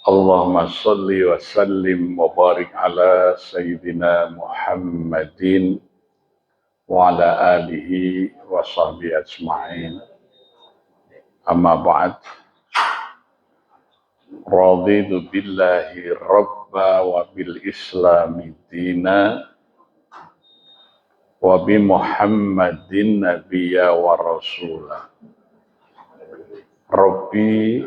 Allahumma salli wa sallim wa barik ala Sayyidina Muhammadin wa ala alihi wa sahbihi ajma'in. Amma ba'd. Raditu billahi rabba wa bil islami dina wa bi Muhammadin nabiyya wa rasulah. Rabbi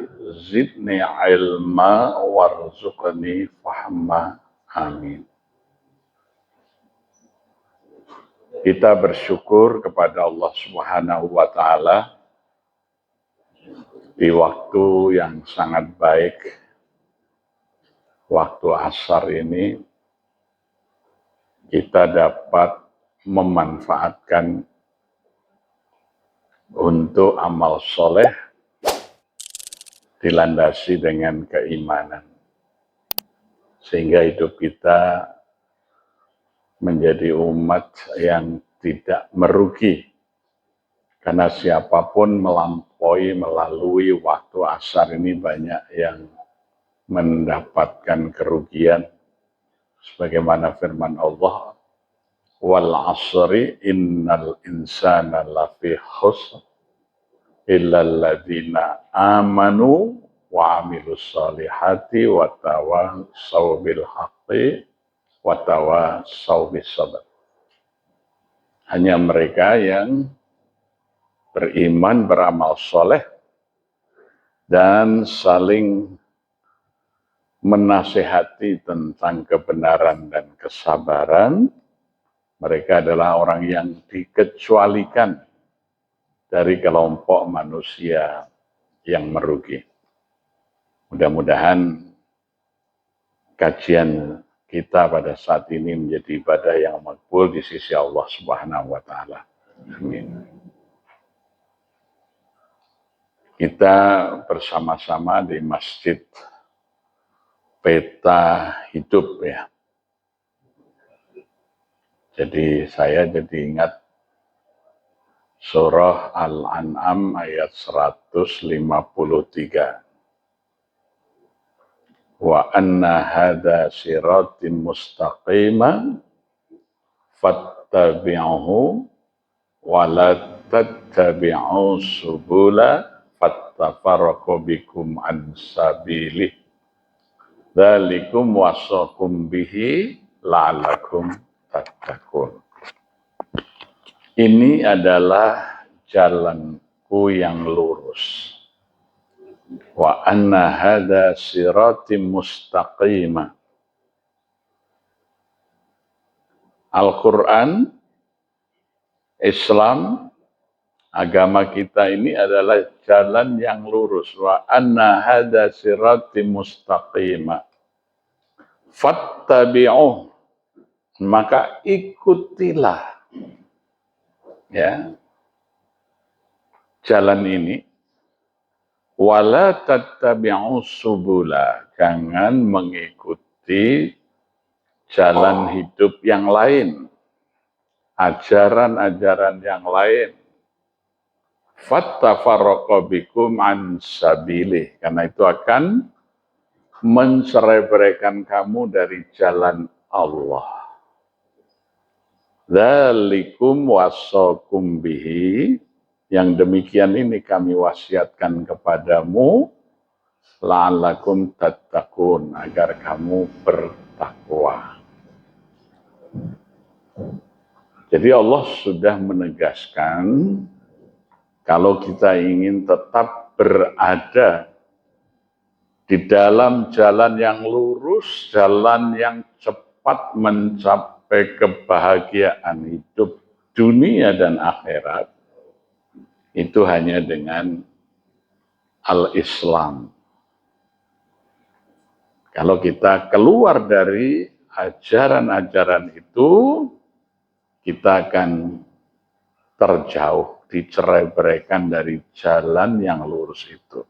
zidni ilma warzuqni fahma. Amin. Kita bersyukur kepada Allah Subhanahu wa taala di waktu yang sangat baik, waktu asar ini kita dapat memanfaatkan untuk amal soleh dilandasi dengan keimanan, sehingga hidup kita menjadi umat yang tidak merugi, karena siapapun melalui waktu asar ini banyak yang mendapatkan kerugian, sebagaimana firman Allah, wal asri innal insana lafi khusr illal ladzina amanu wa amilus solihati wa tawasaw bil haqqi wa tawasaw bis sabr. Hanya mereka yang beriman, beramal soleh, dan saling menasihati tentang kebenaran dan kesabaran. Mereka adalah orang yang dikecualikan dari kelompok manusia yang merugi. Mudah-mudahan kajian kita pada saat ini menjadi ibadah yang makbul di sisi Allah Subhanahu wa taala. Amin. Kita bersama-sama di Masjid Peta Hidup ya. Jadi saya jadi ingat Surah Al-An'am ayat 153. Wa anna hadza siratim mustaqiman fattabi'uhu wa la tattabi'u subula fattafarraqu bikum an sabilih. Dzalikum wasaqum bihi la'allakum tattaqun. Ini adalah jalanku yang lurus. Wa anna hadza siratim mustaqima. Al-Quran, Islam, agama kita ini adalah jalan yang lurus. Wa anna hadza siratim mustaqima. Fattabi'uh. Maka ikutilah ya jalan ini. Wala tattabi'u subula, jangan mengikuti jalan hidup yang lain, ajaran-ajaran yang lain. Fattafarraqa bikum an sabilih, karena itu akan mencerai-beraikan kamu dari jalan Allah. Dzalikum wasaqum bihi, yang demikian ini kami wasiatkan kepadamu, la'allakum tattaqun, agar kamu bertakwa. Jadi Allah sudah menegaskan, kalau kita ingin tetap berada di dalam jalan yang lurus, jalan yang cepat mencapai kebahagiaan hidup dunia dan akhirat, itu hanya dengan al-Islam. Kalau kita keluar dari ajaran-ajaran itu, kita akan terjauh, dicerai-beraikan dari jalan yang lurus itu.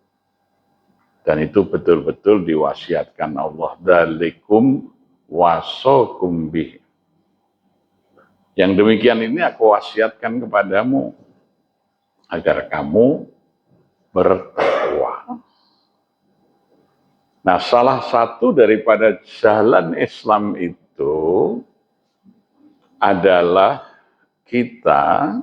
Dan itu betul-betul diwasiatkan Allah. Dzalikum wasaqum bih. Yang demikian ini aku wasiatkan kepadamu, agar kamu bertakwa. Nah, salah satu daripada jalan Islam itu adalah kita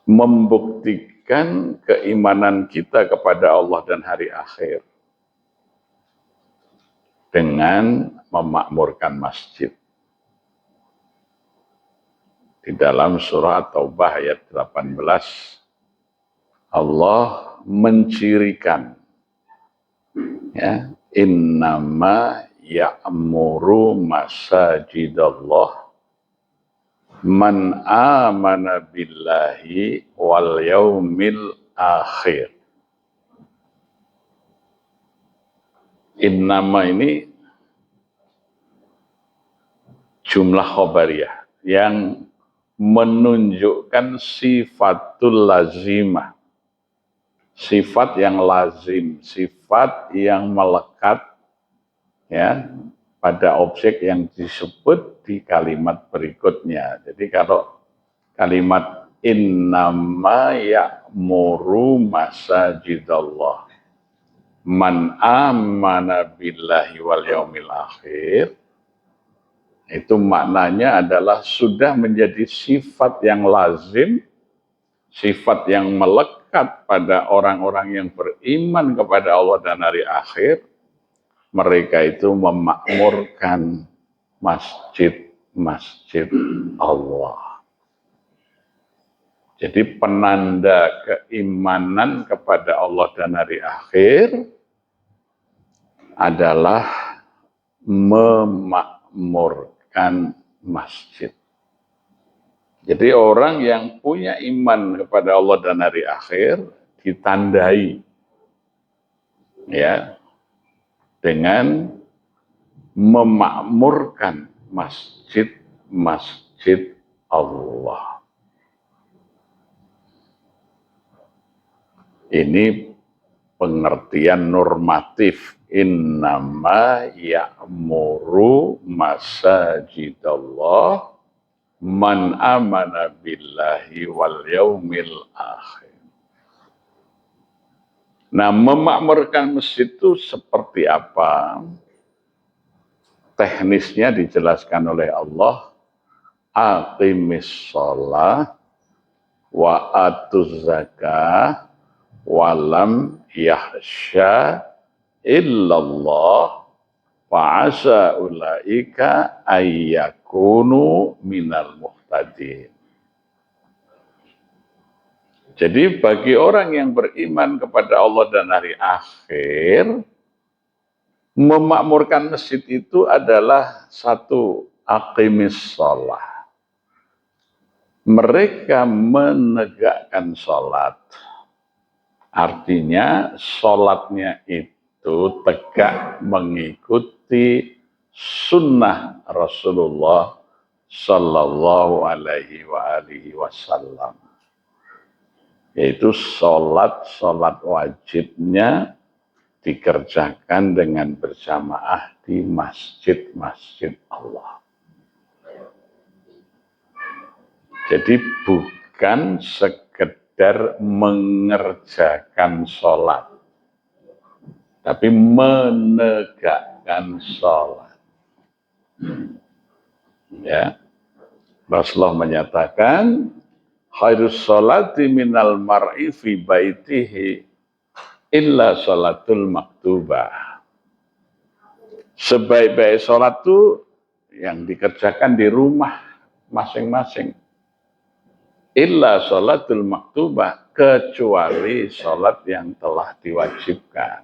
membuktikan keimanan kita kepada Allah dan hari akhir dengan memakmurkan masjid. Di dalam surah At-Taubah ayat 18, Allah mencirikan, ya, innama ya'muru masajidallah man amana billahi wal yaumil akhir. Innama ini jumlah khobariyah yang menunjukkan sifatul lazimah, sifat yang lazim, sifat yang melekat, ya, pada objek yang disebut di kalimat berikutnya. Jadi kalau kalimat innama ya'muru masajidallah man amana billahi wal yaumil akhir, itu maknanya adalah sudah menjadi sifat yang lazim, sifat yang melekat pada orang-orang yang beriman kepada Allah dan hari akhir. Mereka itu memakmurkan masjid-masjid Allah. Jadi penanda keimanan kepada Allah dan hari akhir adalah memakmurkan masjid. Jadi orang yang punya iman kepada Allah dan hari akhir ditandai, ya, dengan memakmurkan masjid-masjid Allah. Ini pengertian normatif. Innama ya'muru masajidallah man amana billahi wal yaumil akhir. Nah, memakmurkan masjid itu seperti apa? Teknisnya dijelaskan oleh Allah, aqimis shalah wa atuz zakah walam yahsya illallah fa'asa ulaika ayyakunu minal muhtadin. Jadi bagi orang yang beriman kepada Allah dan hari akhir, memakmurkan masjid itu adalah satu, aqimis shalah. Mereka menegakkan sholat. Artinya sholatnya itu tegak mengikuti sunnah Rasulullah Sallallahu Alaihi Wasallam, yaitu sholat wajibnya dikerjakan dengan berjamaah di masjid-masjid Allah. Jadi bukan sekedar mengerjakan sholat, tapi menegakkan sholat. Ya, Rasulullah menyatakan, khairus sholati minal mar'i fi baitihi illa sholatul maktubah. Sebaik-baik sholat itu yang dikerjakan di rumah masing-masing. Illa sholatul maktubah, kecuali sholat yang telah diwajibkan.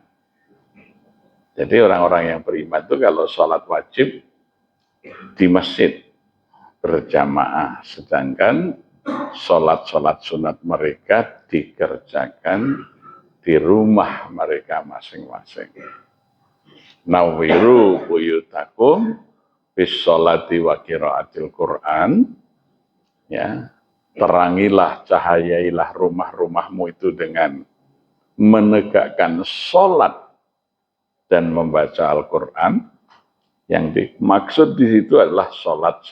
Jadi orang-orang yang beriman itu kalau sholat wajib di masjid berjamaah, sedangkan sholat-sholat sunat mereka dikerjakan di rumah mereka masing-masing. Nawiru buyutakum bis sholati wa qiraatil Qur'an, ya, terangilah, cahayailah rumah-rumahmu itu dengan menegakkan sholat dan membaca Al-Quran. Yang dimaksud di situ adalah sholat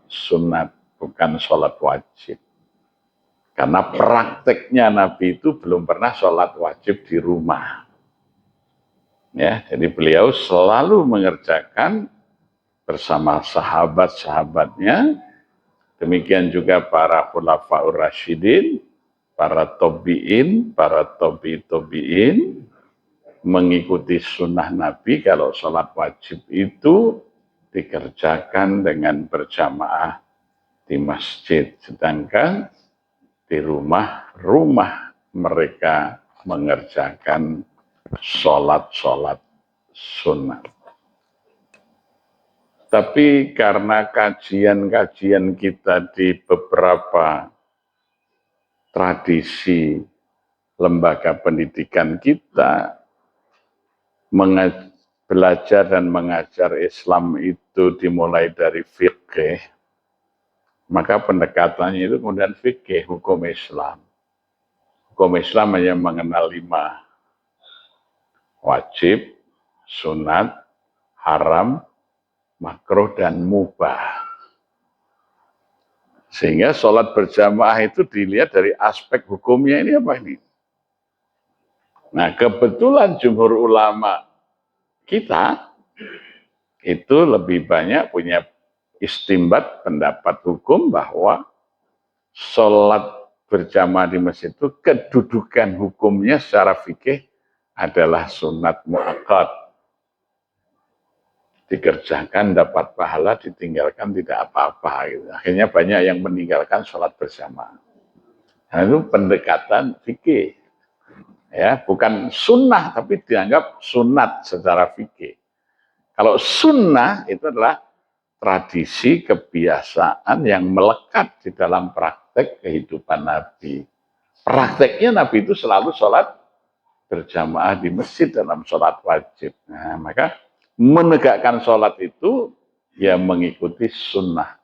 sunat, bukan sholat wajib. Karena prakteknya Nabi itu belum pernah sholat wajib di rumah. Ya, jadi beliau selalu mengerjakan bersama sahabat-sahabatnya, demikian juga para khulafaur rasyidin, para tabi'in, para tabi'in, mengikuti sunnah Nabi kalau sholat wajib itu dikerjakan dengan berjamaah di masjid, sedangkan di rumah-rumah mereka mengerjakan sholat-sholat sunnah. Tapi karena kajian-kajian kita di beberapa tradisi lembaga pendidikan kita, belajar dan mengajar Islam itu dimulai dari fikih, maka pendekatannya itu kemudian fikih, hukum Islam. Hukum Islam hanya mengenal 5, wajib, sunat, haram, makruh, dan mubah. Sehingga sholat berjamaah itu dilihat dari aspek hukumnya ini apa ini. Nah, kebetulan jumhur ulama kita itu lebih banyak punya istimbat pendapat hukum bahwa sholat berjamaah di masjid itu kedudukan hukumnya secara fikih adalah sunat muakkad. Dikerjakan dapat pahala, ditinggalkan tidak apa-apa. Gitu. Akhirnya banyak yang meninggalkan sholat berjamaah. Nah, itu pendekatan fikih. Ya, bukan sunnah, tapi dianggap sunat secara fikih. Kalau sunnah itu adalah tradisi kebiasaan yang melekat di dalam praktek kehidupan Nabi. Prakteknya Nabi itu selalu sholat berjamaah di masjid dalam sholat wajib. Nah, maka menegakkan sholat itu ya mengikuti sunnah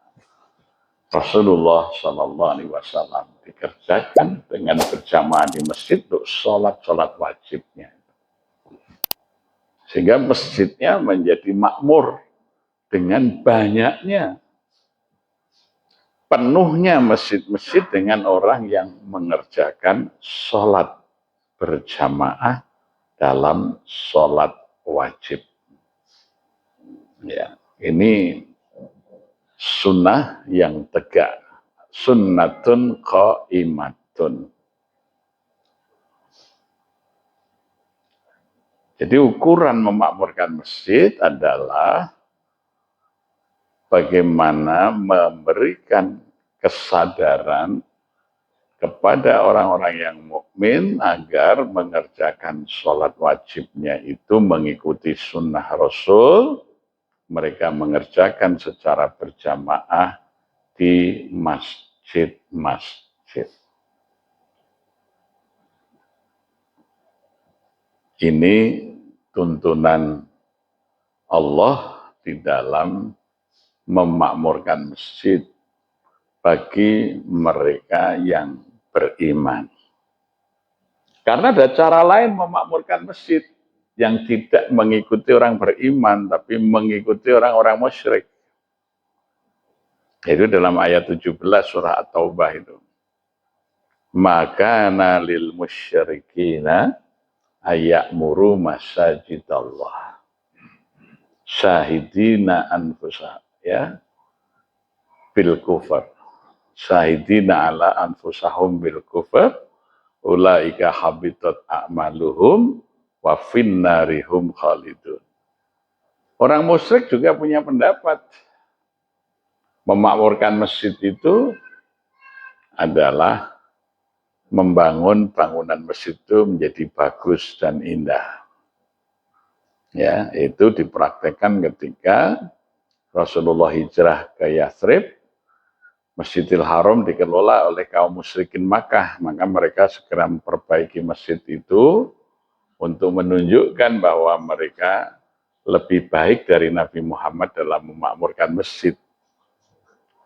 Rasulullah Shallallahu Alaihi Wasallam, dikerjakan dengan berjamaah di masjid untuk sholat wajibnya, sehingga masjidnya menjadi makmur dengan banyaknya, penuhnya masjid-masjid dengan orang yang mengerjakan sholat berjamaah dalam sholat wajib. Ya, ini sunnah yang tegak, sunnatun qaimatun. Jadi ukuran memakmurkan masjid adalah bagaimana memberikan kesadaran kepada orang-orang yang mukmin agar mengerjakan sholat wajibnya itu mengikuti sunnah Rasul. Mereka mengerjakan secara berjamaah di masjid-masjid. Ini tuntunan Allah di dalam memakmurkan masjid bagi mereka yang beriman. Karena ada cara lain memakmurkan masjid yang tidak mengikuti orang beriman, tapi mengikuti orang-orang musyrik. Itu dalam ayat 17 surah At-Taubah itu. Maka nalil musyrikina ayakmuru masajidallah syahidina anfusah, ya, bil kufar. Syahidina ala anfusahum bil kufar, ulaika habitat a'maluhum wa finnarihum khalidun. Orang musyrik juga punya pendapat. Memakmurkan masjid itu adalah membangun bangunan masjid itu menjadi bagus dan indah. Ya, itu dipraktekkan ketika Rasulullah hijrah ke Yathrib. Masjidil Haram dikelola oleh kaum musyrikin Makkah, maka mereka segera memperbaiki masjid itu untuk menunjukkan bahwa mereka lebih baik dari Nabi Muhammad dalam memakmurkan masjid.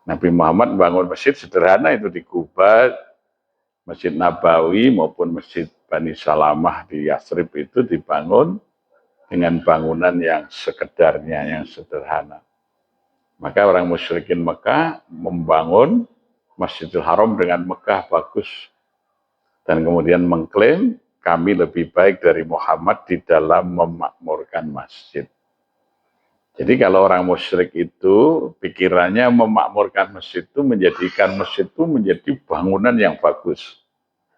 Nabi Muhammad membangun masjid sederhana itu di Kuba, Masjid Nabawi maupun Masjid Bani Salamah di Yathrib itu dibangun dengan bangunan yang sekedarnya, yang sederhana. Maka orang musyrikin Mekah membangun Masjidil Haram dengan megah bagus dan kemudian mengklaim kami lebih baik dari Muhammad di dalam memakmurkan masjid. Jadi kalau orang musyrik itu pikirannya memakmurkan masjid itu menjadikan masjid itu menjadi bangunan yang bagus,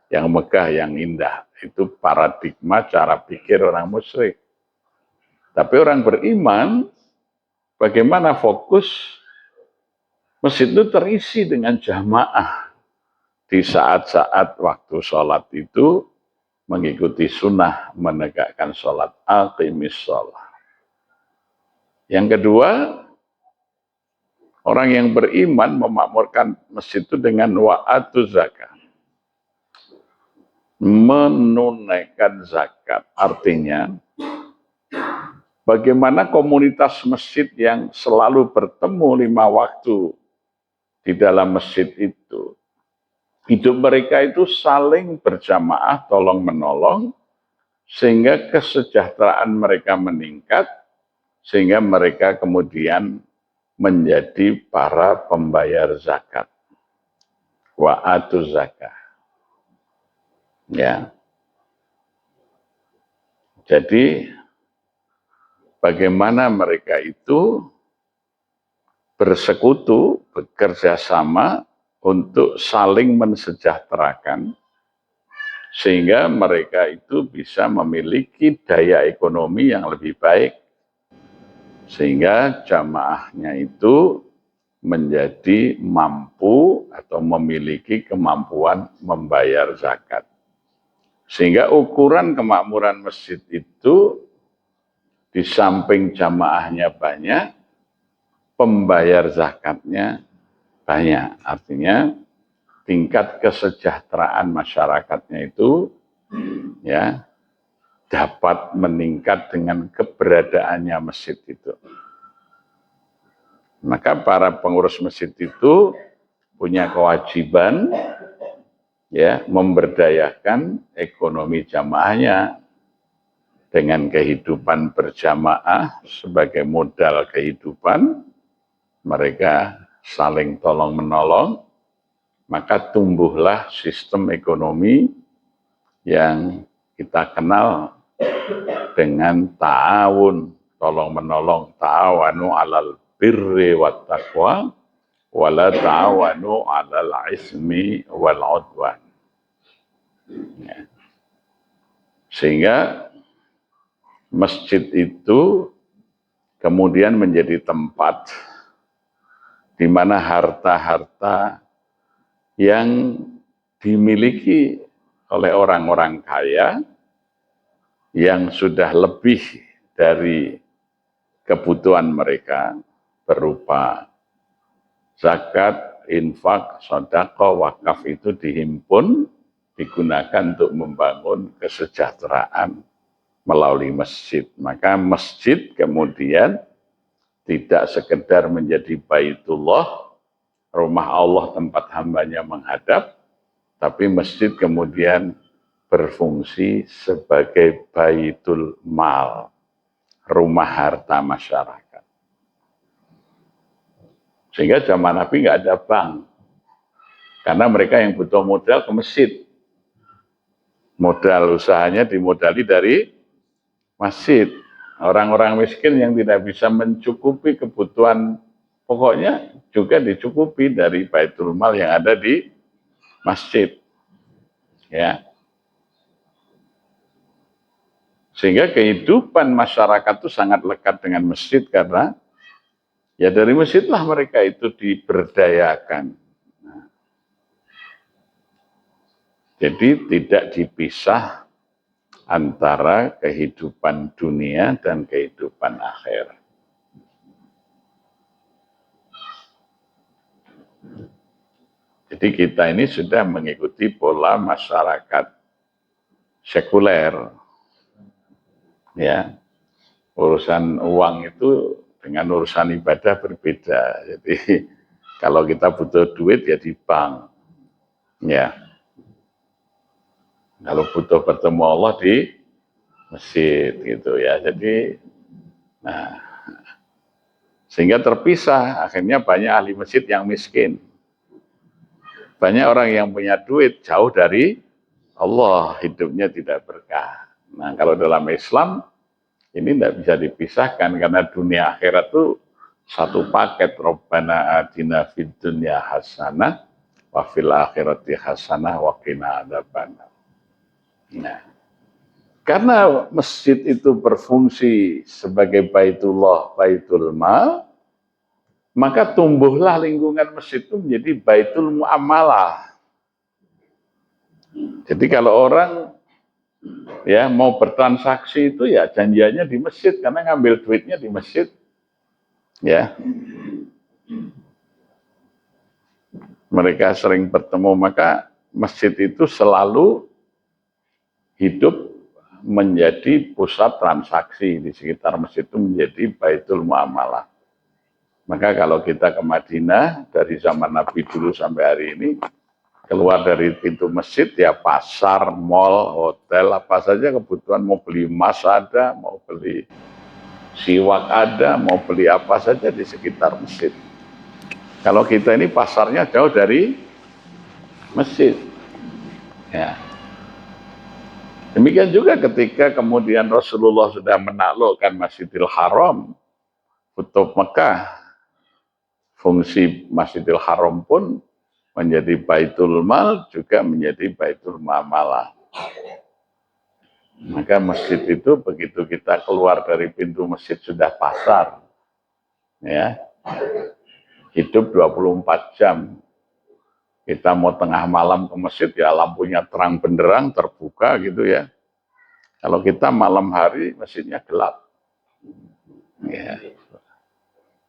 yang megah, yang indah. Itu paradigma cara pikir orang musyrik. Tapi orang beriman, bagaimana fokus masjid itu terisi dengan jamaah di saat-saat waktu sholat itu mengikuti sunnah menegakkan sholat, aqimis sholat. Yang kedua, orang yang beriman memakmurkan masjid itu dengan wa'atu zakat, menunaikan zakat. Artinya bagaimana komunitas masjid yang selalu bertemu 5 waktu di dalam masjid itu, hidup mereka itu saling berjamaah, tolong menolong, sehingga kesejahteraan mereka meningkat, sehingga mereka kemudian menjadi para pembayar zakat. Wa'atu zakat. Ya. Jadi bagaimana mereka itu bersekutu, bekerja sama untuk saling mensejahterakan, sehingga mereka itu bisa memiliki daya ekonomi yang lebih baik, sehingga jamaahnya itu menjadi mampu atau memiliki kemampuan membayar zakat. Sehingga ukuran kemakmuran masjid itu di samping jamaahnya banyak, pembayar zakatnya banyak. Artinya tingkat kesejahteraan masyarakatnya itu ya dapat meningkat dengan keberadaannya masjid itu. Maka para pengurus masjid itu punya kewajiban ya memberdayakan ekonomi jamaahnya dengan kehidupan berjamaah sebagai modal kehidupan. Mereka saling tolong menolong, maka tumbuhlah sistem ekonomi yang kita kenal dengan ta'awun, tolong menolong, ta'awanu 'alal birri wat taqwa wala ta'awanu 'alal ismi wal 'udwan. Ya. Sehingga masjid itu kemudian menjadi tempat di mana harta-harta yang dimiliki oleh orang-orang kaya yang sudah lebih dari kebutuhan mereka berupa zakat, infak, sedekah, wakaf itu dihimpun, digunakan untuk membangun kesejahteraan melalui masjid. Maka masjid kemudian tidak sekedar menjadi baitullah, rumah Allah tempat hambanya menghadap, tapi masjid kemudian berfungsi sebagai baitul mal, rumah harta masyarakat. Sehingga zaman Nabi nggak ada bank, karena mereka yang butuh modal ke masjid. Modal usahanya dimodali dari masjid. Orang-orang miskin yang tidak bisa mencukupi kebutuhan pokoknya juga dicukupi dari baitul mal yang ada di masjid. Ya. Sehingga kehidupan masyarakat itu sangat lekat dengan masjid karena ya dari masjidlah mereka itu diberdayakan. Nah, jadi tidak dipisah antara kehidupan dunia dan kehidupan akhir. Jadi kita ini sudah mengikuti pola masyarakat sekuler. Ya, urusan uang itu dengan urusan ibadah berbeda. Jadi kalau kita butuh duit ya di bank. Ya. Kalau butuh bertemu Allah di masjid gitu ya. Jadi nah, sehingga terpisah, akhirnya banyak ahli masjid yang miskin. Banyak orang yang punya duit jauh dari Allah, hidupnya tidak berkah. Nah, kalau dalam Islam ini tidak bisa dipisahkan karena dunia akhirat itu satu paket. Rabbana atina fid dunya hasanah wa fil akhirati hasanah wa qina adzabannar. Nah, karena masjid itu berfungsi sebagai baitullah, baitul mal, maka tumbuhlah lingkungan masjid itu menjadi baitul muamalah. Jadi kalau orang ya mau bertransaksi itu ya janjiannya di masjid karena ngambil duitnya di masjid. Ya. Mereka sering bertemu, maka masjid itu selalu hidup menjadi pusat transaksi. Di sekitar masjid itu menjadi baitul muamalah. Maka kalau kita ke Madinah dari zaman Nabi dulu sampai hari ini, keluar dari pintu masjid ya pasar, mal, hotel, apa saja kebutuhan, mau beli emas ada, mau beli siwak ada, mau beli apa saja di sekitar masjid. Kalau kita ini pasarnya jauh dari masjid. Ya. Demikian juga ketika kemudian Rasulullah sudah menaklukkan Masjidil Haram, Kutub Mekah, fungsi Masjidil Haram pun menjadi baitul mal, juga menjadi baitul muamalah. Maka masjid itu begitu kita keluar dari pintu masjid sudah pasar. Ya. Hidup 24 jam. Kita mau tengah malam ke masjid ya lampunya terang benderang, terbuka gitu ya. Kalau kita malam hari masjidnya gelap. Ya.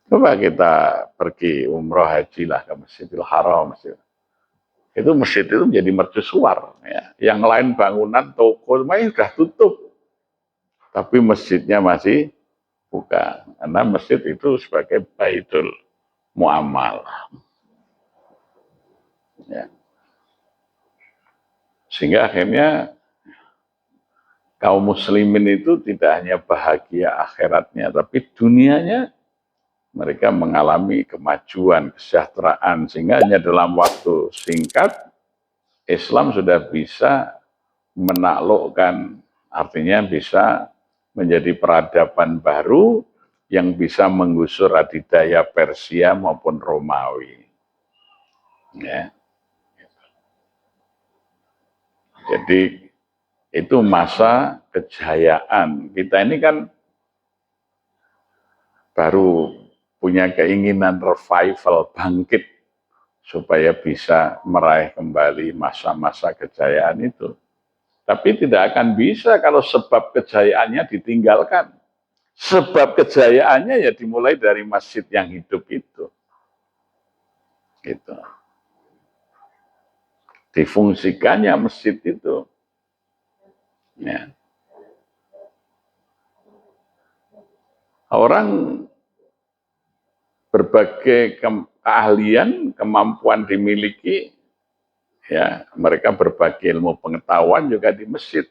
Coba kita pergi umroh haji lah ke Masjidil Haram. Itu masjid itu menjadi mercusuar. Ya. Yang lain bangunan, toko, semuanya sudah tutup. Tapi masjidnya masih buka. Karena masjid itu sebagai baitul muamalah. Ya. Sehingga akhirnya kaum muslimin itu tidak hanya bahagia akhiratnya, tapi dunianya mereka mengalami kemajuan, kesejahteraan, sehingga hanya dalam waktu singkat Islam sudah bisa menaklukkan, artinya bisa menjadi peradaban baru yang bisa menggusur adidaya Persia maupun Romawi. Ya. Jadi itu masa kejayaan. Kita ini kan baru punya keinginan revival, bangkit, supaya bisa meraih kembali masa-masa kejayaan itu. Tapi tidak akan bisa kalau sebab kejayaannya ditinggalkan. Sebab kejayaannya ya dimulai dari masjid yang hidup itu. Gitu. Difungsikannya masjid itu. Ya. Orang berbagai keahlian, kemampuan dimiliki, ya mereka berbagi ilmu pengetahuan juga di masjid.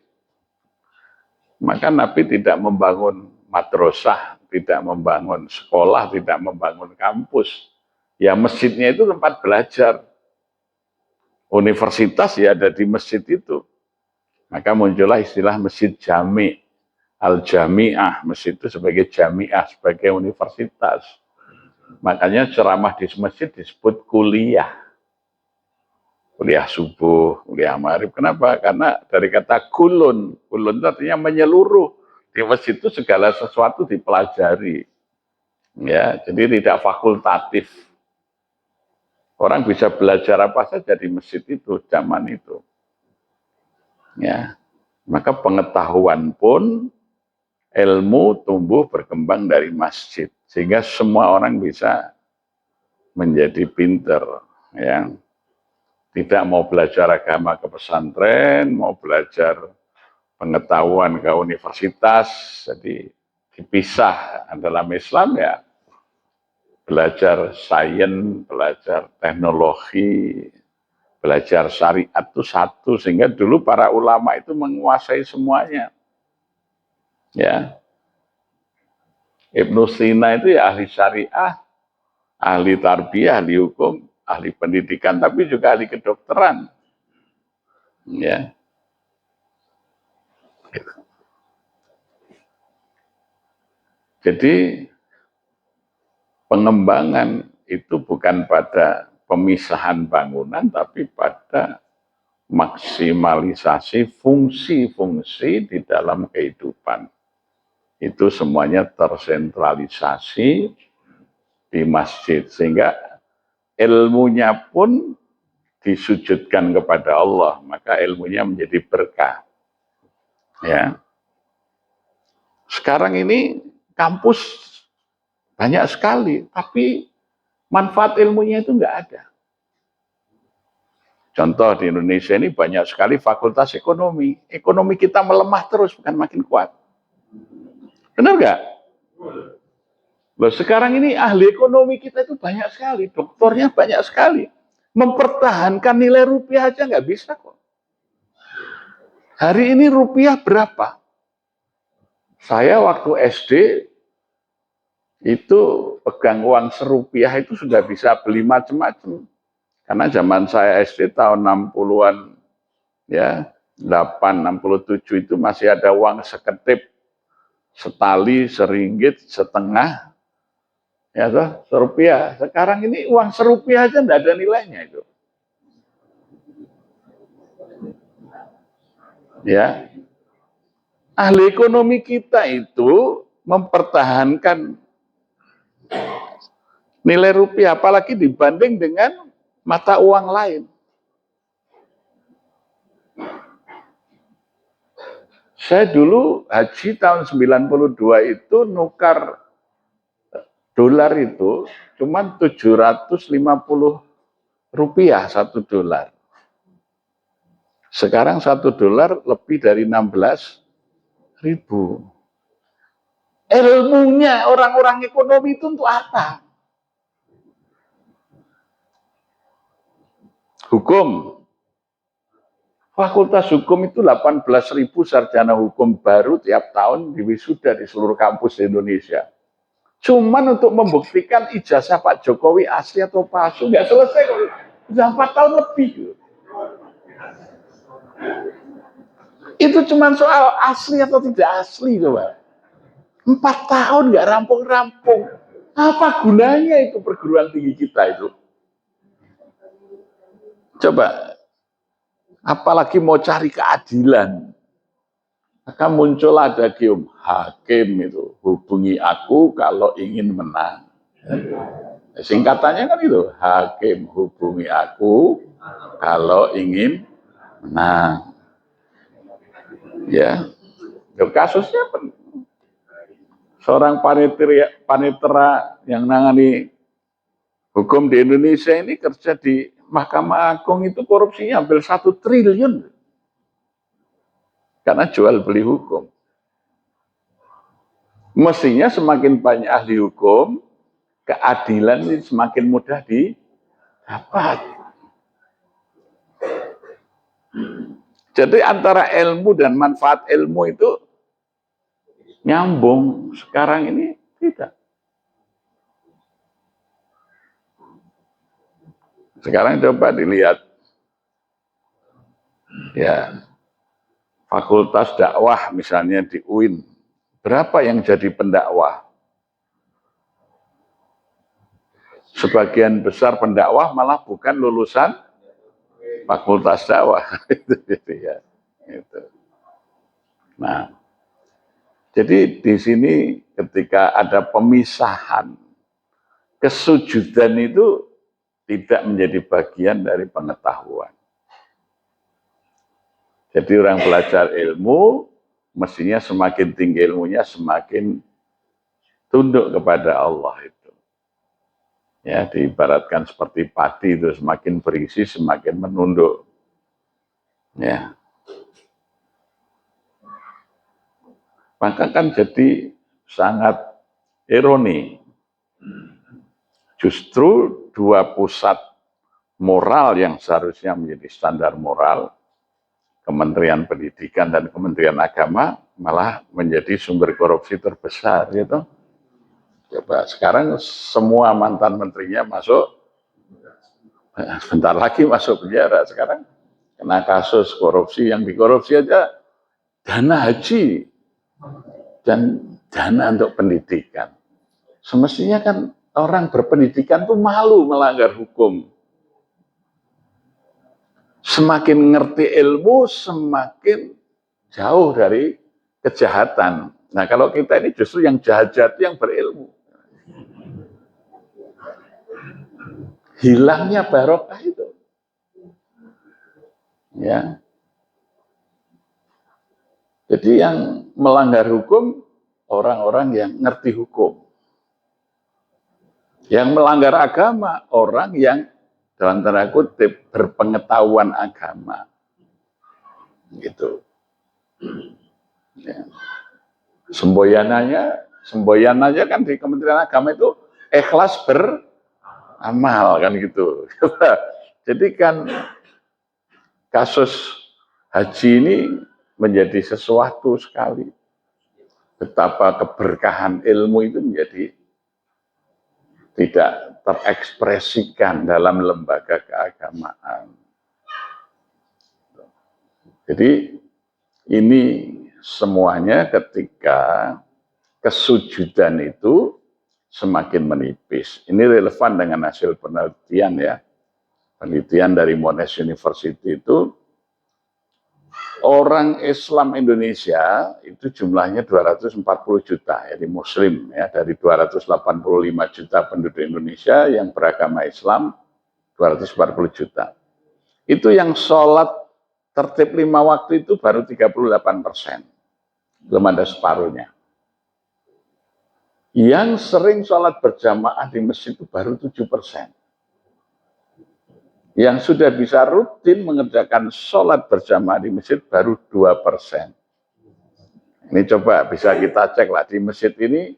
Maka Nabi tidak membangun madrasah, tidak membangun sekolah, tidak membangun kampus. Ya masjidnya itu tempat belajar. Universitas ya ada di masjid itu. Maka muncullah istilah masjid jami, al-jami'ah, masjid itu sebagai jami'ah, sebagai universitas. Makanya ceramah di masjid disebut kuliah. Kuliah subuh, kuliah maghrib. Kenapa? Karena dari kata kulun. Kulun itu artinya menyeluruh. Di masjid itu segala sesuatu dipelajari. Ya, jadi tidak fakultatif. Orang bisa belajar apa saja di masjid itu, zaman itu. Ya, maka pengetahuan pun, ilmu tumbuh berkembang dari masjid. Sehingga semua orang bisa menjadi pinter. Ya. Tidak mau belajar agama ke pesantren, mau belajar pengetahuan ke universitas, jadi dipisah. Dalam Islam ya belajar sains, belajar teknologi, belajar syariat itu satu, sehingga dulu para ulama itu menguasai semuanya. Ya. Ibnu Sina itu ya ahli syariah, ahli tarbiyah, ahli hukum, ahli pendidikan, tapi juga ahli kedokteran. Ya. Jadi pengembangan itu bukan pada pemisahan bangunan, tapi pada maksimalisasi fungsi-fungsi di dalam kehidupan. Itu semuanya tersentralisasi di masjid, sehingga ilmunya pun disujudkan kepada Allah, maka ilmunya menjadi berkah. Ya. Sekarang ini kampus banyak sekali, tapi manfaat ilmunya itu enggak ada. Contoh di Indonesia ini banyak sekali fakultas ekonomi. Ekonomi kita melemah terus, bukan makin kuat. Benar nggak? Loh, sekarang ini ahli ekonomi kita itu banyak sekali, doktornya banyak sekali. Mempertahankan nilai rupiah aja nggak bisa kok. Hari ini rupiah berapa? Saya waktu SD itu pegang uang serupiah itu sudah bisa beli macam-macam. Karena zaman saya SD tahun 60-an, ya, 8, 67 itu masih ada uang seketip, setali, seringgit, setengah, ya toh, serupiah. Sekarang ini uang serupiah aja enggak ada nilainya itu. Ya. Ahli ekonomi kita itu mempertahankan nilai rupiah, apalagi dibanding dengan mata uang lain. Saya dulu haji tahun 92 itu nukar dolar itu cuma 750 rupiah satu dolar. Sekarang satu dolar lebih dari 16.000. Ilmunya orang-orang ekonomi itu untuk apa? Hukum. Fakultas hukum itu 18.000 sarjana hukum baru tiap tahun diwisuda di seluruh kampus di Indonesia. Cuman untuk membuktikan ijazah Pak Jokowi asli atau palsu, nggak selesai kok. Sudah 4 tahun lebih. Itu cuman soal asli atau tidak asli, coba. 4 tahun nggak rampung-rampung. Apa gunanya itu perguruan tinggi kita itu? Coba, apalagi mau cari keadilan, maka muncul ada gium hakim itu, hubungi aku kalau ingin menang. Singkatannya kan itu, hakim hubungi aku kalau ingin menang. Ya, kasusnya seorang panitera yang nangani hukum di Indonesia ini kerja di Mahkamah Agung itu korupsinya hampir 1 triliun. Karena jual beli hukum. Mestinya semakin banyak ahli hukum, keadilan ini semakin mudah didapat. Jadi antara ilmu dan manfaat ilmu itu nyambung. Sekarang ini tidak. Sekarang coba dilihat, ya, fakultas dakwah misalnya di UIN, berapa yang jadi pendakwah? Sebagian besar pendakwah malah bukan lulusan fakultas dakwah. Ya, itu. Nah, jadi di sini ketika ada pemisahan, kesujudan itu tidak menjadi bagian dari pengetahuan. Jadi orang belajar ilmu, mestinya semakin tinggi ilmunya, semakin tunduk kepada Allah itu. Ya, diibaratkan seperti padi itu, semakin berisi, semakin menunduk. Ya. Maka kan jadi sangat ironi. Justru dua pusat moral yang seharusnya menjadi standar moral, Kementerian Pendidikan dan Kementerian Agama, malah menjadi sumber korupsi terbesar, gitu. Coba sekarang semua mantan menterinya masuk, sebentar lagi masuk penjara. Sekarang kena kasus korupsi, yang dikorupsi aja dana haji dan dana untuk pendidikan. Semestinya kan orang berpendidikan tuh malu melanggar hukum. Semakin ngerti ilmu, semakin jauh dari kejahatan. Nah, kalau kita ini justru yang jahat-jahat yang berilmu. Hilangnya barokah itu. Ya. Jadi yang melanggar hukum orang-orang yang ngerti hukum. Yang melanggar agama orang yang dalam tanda kutip berpengetahuan agama. Gitu. Ya. Semboyan aja kan di Kementerian Agama itu ikhlas beramal kan gitu. Jadi kan kasus haji ini menjadi sesuatu sekali. Betapa keberkahan ilmu itu menjadi tidak terekspresikan dalam lembaga keagamaan. Jadi ini semuanya ketika kesujudan itu semakin menipis. Ini relevan dengan hasil penelitian ya. Penelitian dari Monash University itu orang Islam Indonesia itu jumlahnya 240 juta, jadi Muslim ya, dari 285 juta penduduk Indonesia yang beragama Islam 240 juta. Itu yang sholat tertib 5 waktu itu baru 38%, belum ada separuhnya. Yang sering sholat berjamaah di masjid itu baru 7%. Yang sudah bisa rutin mengerjakan sholat berjamaah di masjid baru 2%. Ini coba bisa kita cek lah di masjid ini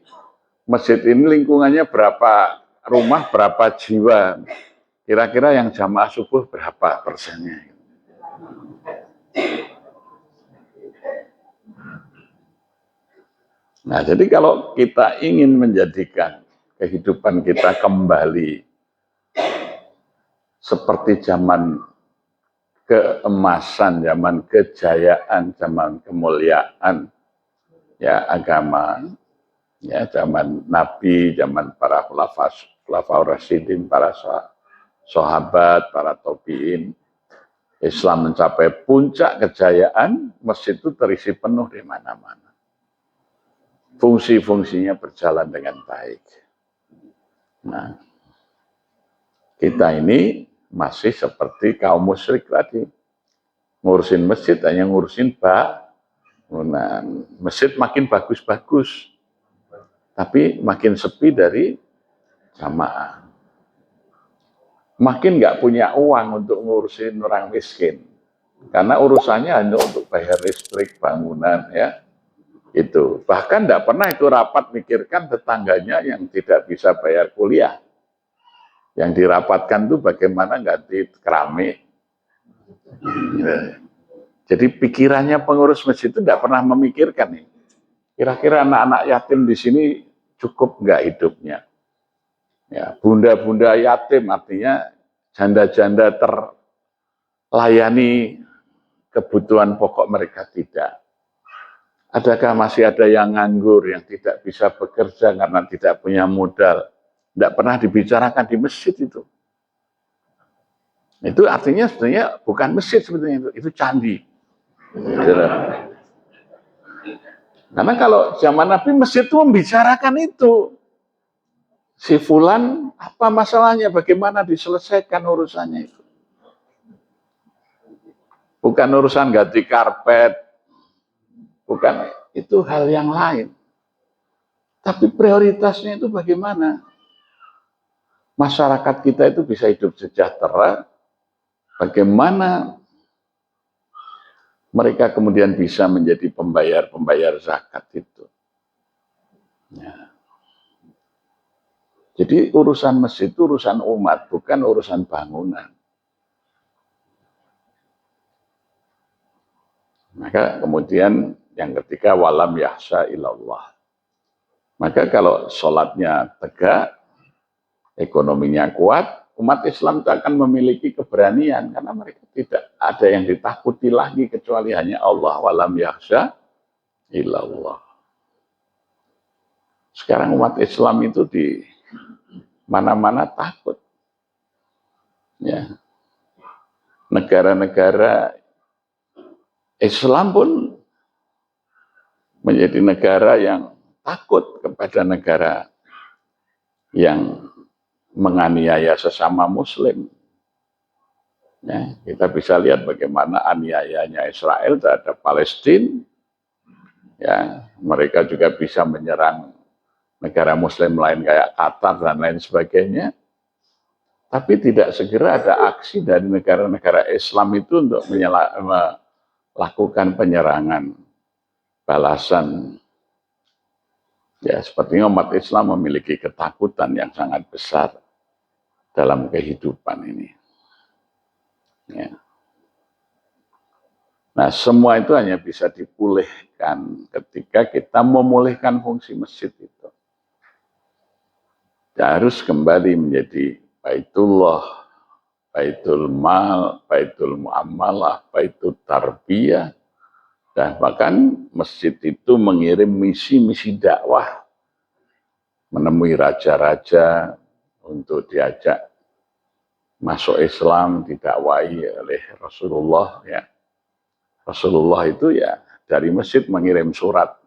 lingkungannya berapa rumah, berapa jiwa. Kira-kira yang jamaah subuh berapa persennya? Nah, jadi kalau kita ingin menjadikan kehidupan kita kembali seperti zaman keemasan, zaman kejayaan, zaman kemuliaan ya agama, ya zaman Nabi, zaman para khulafaur rasyidin, para sahabat, para tabi'in, Islam mencapai puncak kejayaan, masjid itu terisi penuh di mana-mana. Fungsi-fungsinya berjalan dengan baik. Nah, kita ini masih seperti kaum musyrik tadi. Ngurusin masjid hanya ngurusin bangunan. Masjid makin bagus-bagus, tapi makin sepi dari jamaah. Makin nggak punya uang untuk ngurusin orang miskin. Karena urusannya hanya untuk bayar listrik, bangunan, ya. Itu. Bahkan tidak pernah itu rapat mikirkan tetangganya yang tidak bisa bayar kuliah. Yang dirapatkan itu bagaimana ganti keramik. Jadi pikirannya pengurus masjid itu tidak pernah memikirkan nih. Kira-kira anak-anak yatim di sini cukup nggak hidupnya? Ya, bunda-bunda yatim artinya janda-janda terlayani kebutuhan pokok mereka tidak. Adakah masih ada yang nganggur, yang tidak bisa bekerja karena tidak punya modal? Tidak pernah dibicarakan di masjid itu. Itu artinya sebenarnya bukan masjid sebetulnya itu candi. Karena kalau zaman Nabi masjid itu membicarakan itu. Si fulan apa masalahnya, bagaimana diselesaikan urusannya itu. Bukan urusan ganti karpet, bukan, itu hal yang lain. Tapi prioritasnya itu bagaimana masyarakat kita itu bisa hidup sejahtera, bagaimana mereka kemudian bisa menjadi pembayar zakat itu. Ya. Jadi urusan masjid itu urusan umat, bukan urusan bangunan. Maka kemudian yang ketiga, walam yahsya ilallah. Maka kalau sholatnya tegak, ekonominya kuat, umat Islam itu akan memiliki keberanian. Karena mereka tidak ada yang ditakuti lagi kecuali hanya Allah. Walam yahsya illallah. Sekarang umat Islam itu di mana-mana takut. Ya. Negara-negara Islam pun menjadi negara yang takut kepada negara yang menganiaya sesama Muslim. Ya, kita bisa lihat bagaimana aniayanya Israel terhadap Palestina. Ya, mereka juga bisa menyerang negara Muslim lain kayak Qatar dan lain sebagainya. Tapi tidak segera ada aksi dari negara-negara Islam itu untuk melakukan penyerangan balasan. Ya, sepertinya umat Islam memiliki ketakutan yang sangat besar dalam kehidupan ini. Ya. Nah, semua itu hanya bisa dipulihkan ketika kita memulihkan fungsi masjid itu. Ya, harus kembali menjadi Baitullah, Baitul Mal, Baitul Muamalah, Baitul Tarbiyah, dan bahkan masjid itu mengirim misi-misi dakwah, menemui raja-raja untuk diajak masuk Islam, didakwai oleh Rasulullah. Ya. Rasulullah itu ya dari masjid mengirim surat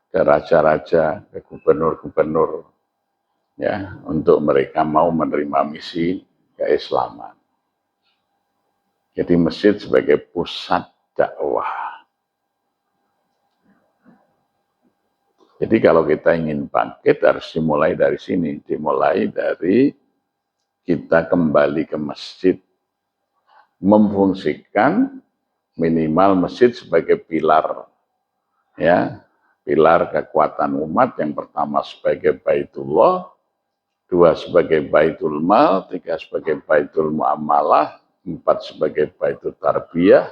ke raja-raja, ke gubernur-gubernur, ya, untuk mereka mau menerima misi keislaman. Jadi masjid sebagai pusat dakwah. Jadi kalau kita ingin bangkit harus dimulai dari sini, dimulai dari kita kembali ke masjid, memfungsikan minimal masjid sebagai pilar, ya, pilar kekuatan umat. Yang pertama sebagai Baitullah, dua sebagai Baitul Mal, tiga sebagai Baitul Muamalah, empat sebagai Baitul Tarbiyah,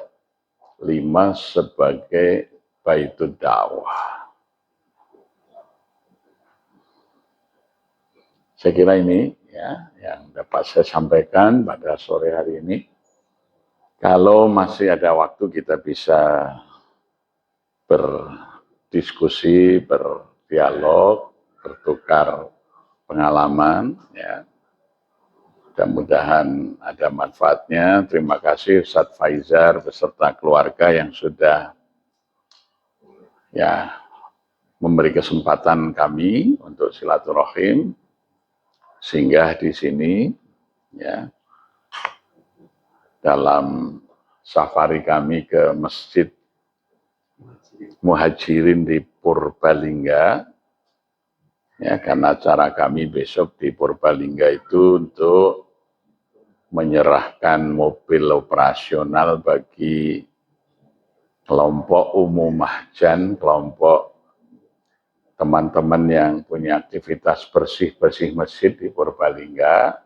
lima sebagai Baitul Dakwah. Saya kira ini ya yang dapat saya sampaikan pada sore hari ini. Kalau masih ada waktu kita bisa berdiskusi, berdialog, bertukar pengalaman, ya. Mudah-mudahan ada manfaatnya. Terima kasih Ustadz Faizar beserta keluarga yang sudah ya memberi kesempatan kami untuk silaturahim singgah di sini, ya, dalam safari kami ke Masjid Muhajirin di Purbalingga. Ya, karena acara kami besok di Purbalingga itu untuk menyerahkan mobil operasional bagi kelompok umum mahjan, kelompok teman-teman yang punya aktivitas bersih-bersih masjid di Purbalingga.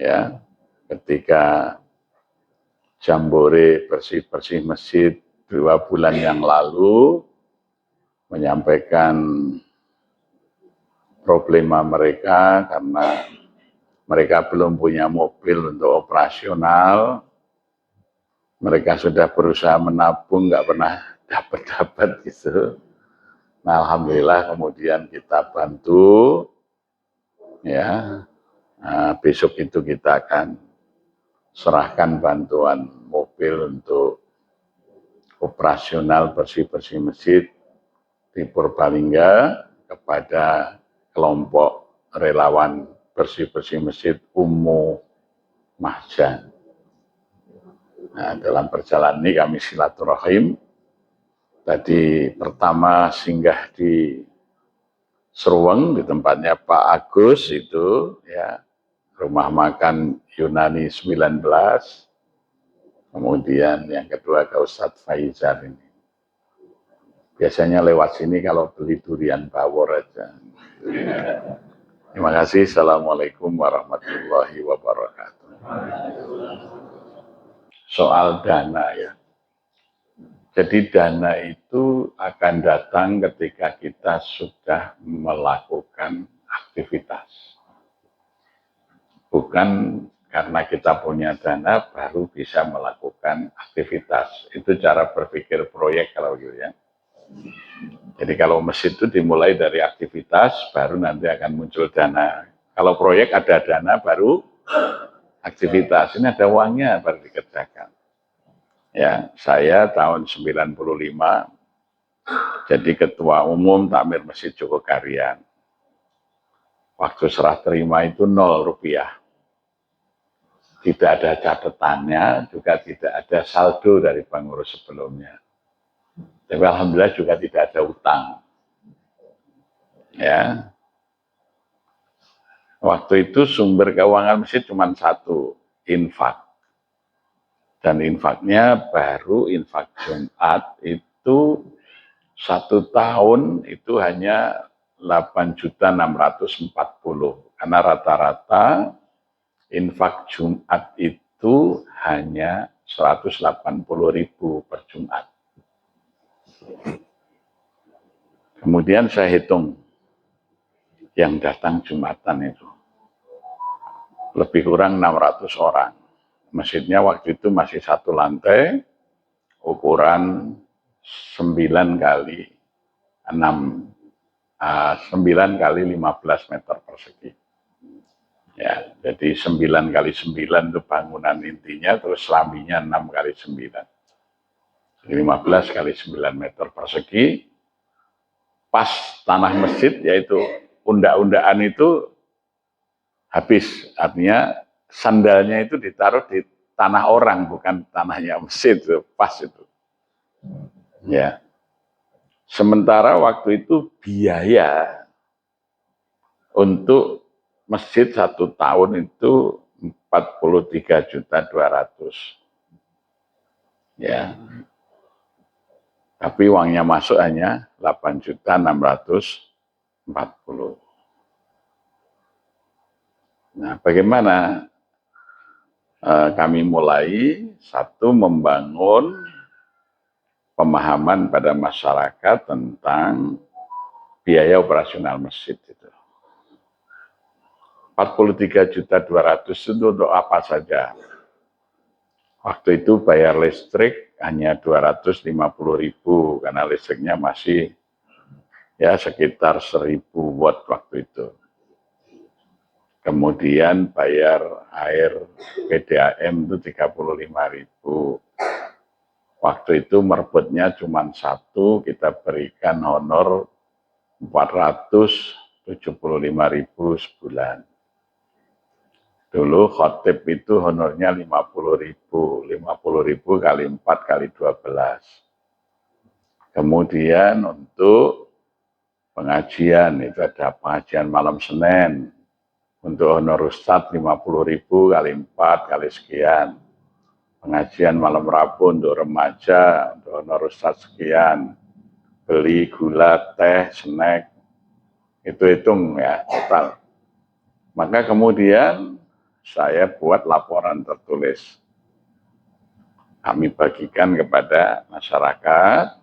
Ya, ketika jambore bersih-bersih masjid 2 bulan yang lalu menyampaikan problema mereka karena mereka belum punya mobil untuk operasional. Mereka sudah berusaha menabung, nggak pernah dapat gitu. Nah, alhamdulillah kemudian kita bantu, ya. Nah, besok itu kita akan serahkan bantuan mobil untuk operasional bersih-bersih masjid di Purbalingga kepada kelompok relawan bersih-bersih masjid Ummu Mahjan. Nah, dalam perjalanan ini kami silaturahim. Tadi pertama singgah di Seruweng di tempatnya Pak Agus itu, ya, rumah makan Yunani 19. Kemudian yang kedua ke Ustadz Faizar ini. Biasanya lewat sini kalau beli durian bawor aja. Terima kasih. Assalamualaikum warahmatullahi wabarakatuh. Soal dana ya. Jadi dana itu akan datang ketika kita sudah melakukan aktivitas. Bukan karena kita punya dana baru bisa melakukan aktivitas. Itu cara berpikir proyek kalau gitu ya. Jadi kalau masjid itu dimulai dari aktivitas, baru nanti akan muncul dana. Kalau proyek ada dana, baru aktivitas. Ini ada uangnya, baru dikerjakan. Ya, saya tahun 95 jadi ketua umum Takmir Masjid Jogokarian. Waktu serah terima itu 0 rupiah. Tidak ada catatannya, juga tidak ada saldo dari pengurus sebelumnya. Tapi alhamdulillah juga tidak ada utang. Ya. Waktu itu sumber keuangan masjid cuma satu, infak. Dan infaknya baru infak Jumat itu 1 tahun itu hanya 8.640.000. Karena rata-rata infak Jumat itu hanya 180.000 per Jumat. Kemudian saya hitung yang datang Jumatan itu. Lebih kurang 600 orang. Masjidnya waktu itu masih 1 lantai, ukuran 9 kali 6, 9 kali 15 meter persegi. Ya, jadi 9 kali 9 itu bangunan intinya, terus selambinya 6 kali 9. Jadi 15 kali 9 meter persegi. Pas tanah masjid, yaitu unda-undaan itu habis, artinya sandalnya itu ditaruh di tanah orang, bukan tanahnya masjid, pas itu. Ya. Sementara waktu itu biaya untuk masjid 1 tahun itu 43.200.000. Ya. Tapi uangnya masuk hanya 8.640.000. Nah, bagaimana kami mulai? Satu, membangun pemahaman pada masyarakat tentang biaya operasional masjid itu. 43.200.000 itu untuk apa saja? Waktu itu bayar listrik hanya 250.000 karena listriknya masih ya sekitar 1.000 watt waktu itu. Kemudian bayar air PDAM itu 35.000. Waktu itu merebutnya cuma 1, kita berikan honor 475.000 sebulan. Dulu khotib itu honornya 50.000, 50.000 kali 4 kali 12. Kemudian untuk pengajian itu ada pengajian malam Senin. Untuk honor ustadz 50.000 kali 4 kali sekian. Pengajian malam Rabu untuk remaja, untuk honor ustadz sekian. Beli gula, teh, snack, itu hitung ya total. Maka kemudian saya buat laporan tertulis. Kami bagikan kepada masyarakat,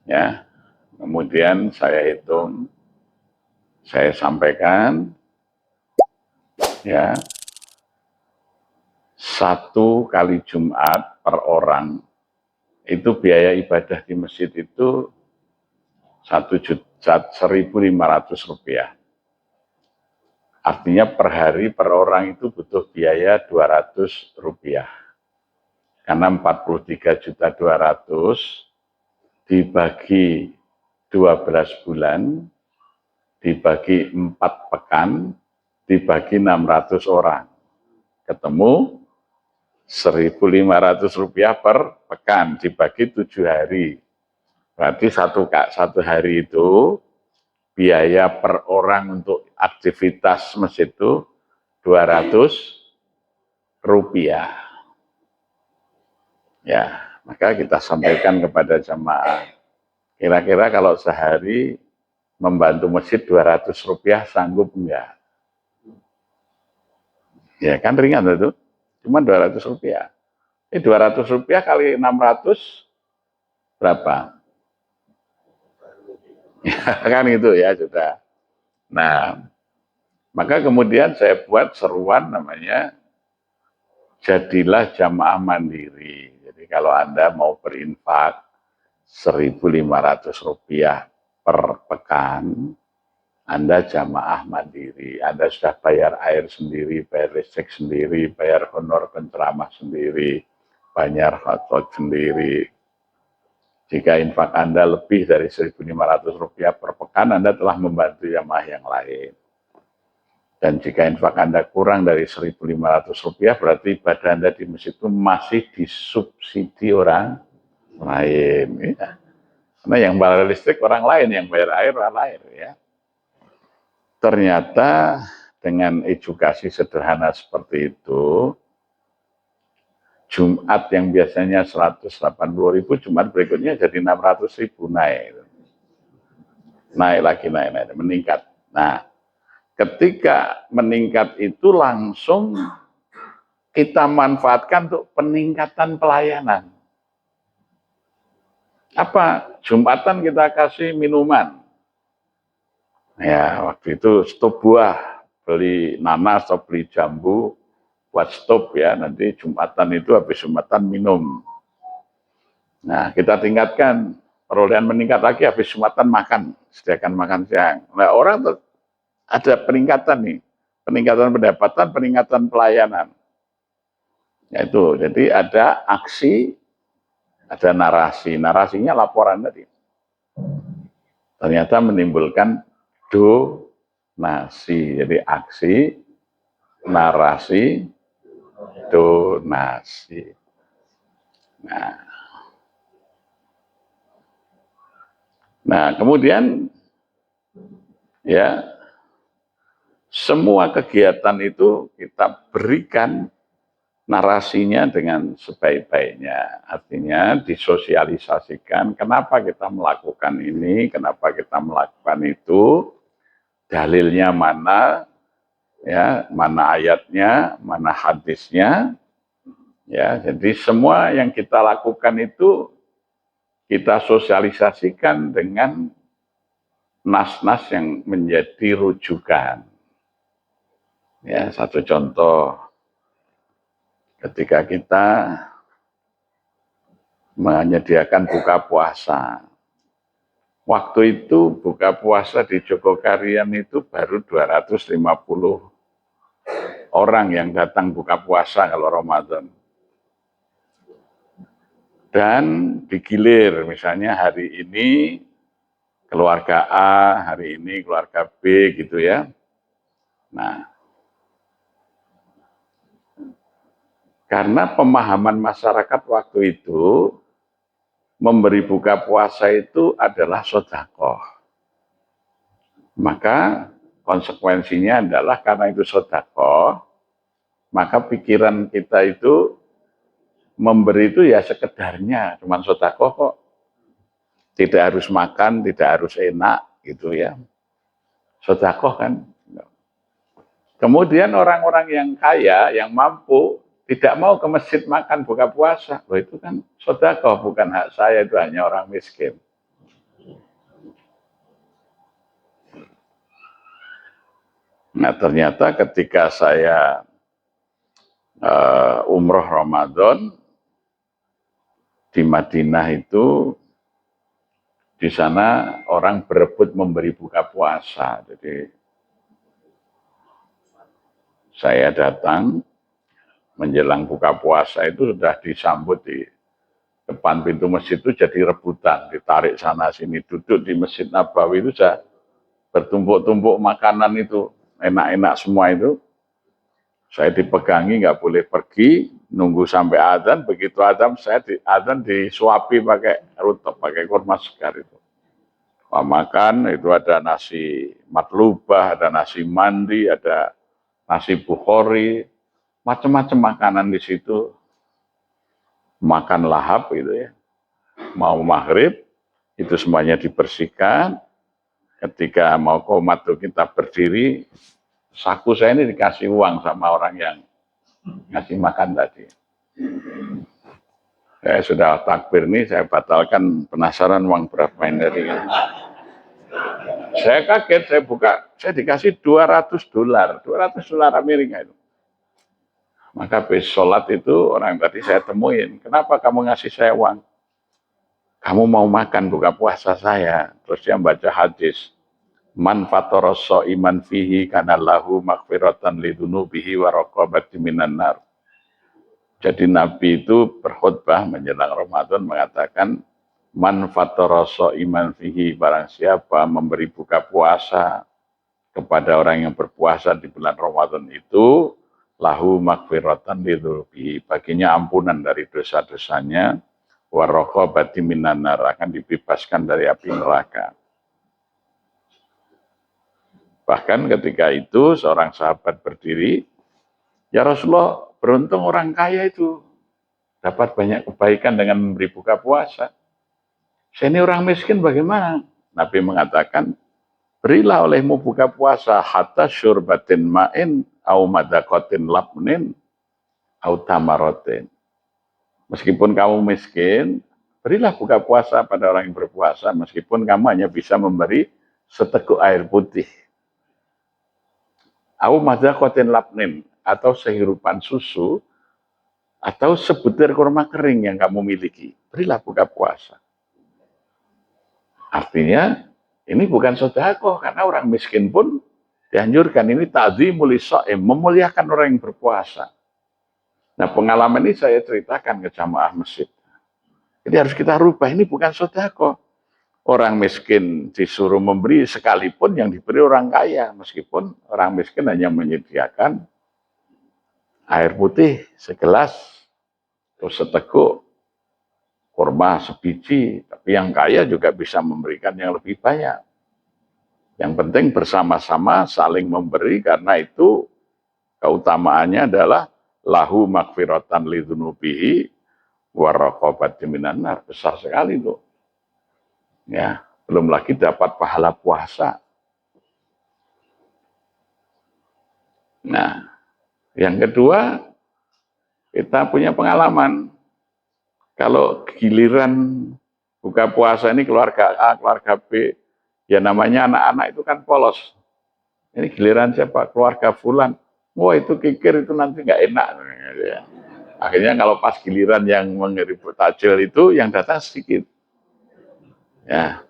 ya. Kemudian saya hitung, saya sampaikan, ya, 1 kali Jumat per orang itu biaya ibadah di masjid itu 1.500.000 rupiah. Artinya per hari per orang itu butuh biaya 200 rupiah. Karena 43.200.000 dibagi 12 bulan, dibagi 4 pekan, dibagi 600 orang. Ketemu 1.500 rupiah per pekan, dibagi 7 hari. Berarti satu hari itu biaya per orang untuk aktivitas masjid itu 200 rupiah. Ya, maka kita sampaikan kepada jamaah, kira-kira kalau sehari membantu masjid 200 rupiah sanggup enggak? Ya kan ringan itu, cuma 200 rupiah. 200 rupiah kali 600 berapa? Kan itu ya sudah. Nah, maka kemudian saya buat seruan namanya jadilah jamaah mandiri. Jadi kalau Anda mau berinfak Rp1.500 per pekan, Anda jamaah mandiri. Anda sudah bayar air sendiri, bayar listrik sendiri, bayar honor penceramah sendiri, bayar hotspot sendiri. Jika infak Anda lebih dari Rp1.500 per pekan, Anda telah membantu jamaah yang lain. Dan jika infak Anda kurang dari Rp1.500, berarti ibadah Anda di masjid itu masih disubsidi orang lain. Ya. Karena yang bayar listrik orang lain, yang bayar air orang lain. Ya. Ternyata dengan edukasi sederhana seperti itu, Jumat yang biasanya 180.000, Jumat berikutnya jadi 600.000 naik. Naik lagi, meningkat. Nah, ketika meningkat itu langsung kita manfaatkan untuk peningkatan pelayanan. Apa? Jumatan kita kasih minuman. Ya, waktu itu stop buah, beli nanas atau beli jambu buat stop ya. Nanti Jumatan itu habis Jumatan minum. Nah, kita tingkatkan, perolehan meningkat lagi, habis Jumatan makan, sediakan makan siang. Nah, orang ada peningkatan nih, peningkatan pendapatan, peningkatan pelayanan. Yaitu, jadi ada aksi, ada narasi. Narasinya laporan tadi. Ternyata menimbulkan donasi. Jadi aksi, narasi, donasi. Nah, kemudian ya semua kegiatan itu kita berikan narasinya dengan sebaik-baiknya. Artinya disosialisasikan kenapa kita melakukan ini, kenapa kita melakukan itu, dalilnya mana, ya, mana ayatnya, mana hadisnya. Ya, jadi semua yang kita lakukan itu kita sosialisasikan dengan nas-nas yang menjadi rujukan. Ya, satu contoh, ketika kita menyediakan buka puasa. Waktu itu buka puasa di Jogokarian itu baru 250 orang yang datang buka puasa kalau Ramadan. Dan digilir, misalnya hari ini keluarga A, hari ini keluarga B gitu ya. Nah, karena pemahaman masyarakat waktu itu, memberi buka puasa itu adalah sedekah. Maka konsekuensinya adalah karena itu sedekah, maka pikiran kita itu memberi itu ya sekedarnya, cuma sedekah kok. Tidak harus makan, tidak harus enak gitu ya. Sedekah kan. Kemudian orang-orang yang kaya, yang mampu, tidak mau ke masjid makan buka puasa. Loh, itu kan sedekah, bukan hak saya, itu hanya orang miskin. Nah, ternyata ketika saya umroh Ramadan di Madinah itu, di sana orang berebut memberi buka puasa. Jadi saya datang menjelang buka puasa itu sudah disambut di depan pintu masjid itu jadi rebutan, ditarik sana sini, duduk di Masjid Nabawi itu sudah bertumpuk-tumpuk makanan itu, enak-enak semua itu. Saya dipegangi, nggak boleh pergi, nunggu sampai adzan. Begitu adzan, saya adzan disuapi pakai rutep, pakai kurma segar itu. Makan itu ada nasi matlubah, ada nasi mandi, ada nasi bukhori, macam-macam makanan di situ. Makan lahap gitu ya. Mau maghrib, itu semuanya dibersihkan. Ketika mau qomat tuh kita berdiri, saku saya ini dikasih uang sama orang yang ngasih makan tadi. Saya sudah takbir nih, saya batalkan, penasaran uang berapa ini dari. Saya kaget, saya buka, saya dikasih $200, $200 Amerika itu. Maka habis sholat itu orang tadi saya temuin, kenapa kamu ngasih saya uang? kamu mau makan buka puasa saya. Terus dia baca hadis. Man fatoroso iman fihi kana lahu maghfiratan lidunubihi wa raqabati minan nar. Jadi Nabi itu berkhutbah menjelang Ramadan mengatakan man fatoroso iman fihi, barang siapa memberi buka puasa kepada orang yang berpuasa di bulan Ramadan itu lahu maghfiratan lidunubihi, baginya ampunan dari dosa-dosanya, wa raqabati minan nar, akan dibebaskan dari api neraka. Bahkan ketika itu seorang sahabat berdiri, ya Rasulullah, beruntung orang kaya itu dapat banyak kebaikan dengan memberi buka puasa. Saya ini orang miskin bagaimana? Nabi mengatakan, berilah olehmu buka puasa hatta syurbatin ma'in au madakotin labnin au tamarotin. Meskipun kamu miskin, berilah buka puasa pada orang yang berpuasa, meskipun kamu hanya bisa memberi seteguk air putih. Au madakotin labnin, atau sehirupan susu, atau sebutir kurma kering yang kamu miliki. Berilah buka puasa. Artinya, ini bukan sedekah, karena orang miskin pun dianjurkan. Ini ta'dzimul shaim, memuliakan orang yang berpuasa. Nah, pengalaman ini saya ceritakan ke jamaah masjid. Jadi harus kita rubah, ini bukan sedekah. Orang miskin disuruh memberi sekalipun yang diberi orang kaya, meskipun orang miskin hanya menyediakan air putih segelas, terus seteguk, kurma sebiji, tapi yang kaya juga bisa memberikan yang lebih banyak. Yang penting bersama-sama saling memberi, karena itu keutamaannya adalah lahu maghfiratan lidzunubihi wa raqabati minan nar. Besar sekali loh. Ya, belum lagi dapat pahala puasa. Nah, yang kedua, kita punya pengalaman. Kalau giliran buka puasa ini keluarga A, keluarga B, ya namanya anak-anak itu kan polos. Ini giliran siapa? Keluarga fulan. Wah, itu kikir, itu nanti nggak enak. Akhirnya kalau pas giliran yang mengirim takjil itu, yang datang sedikit. Ya,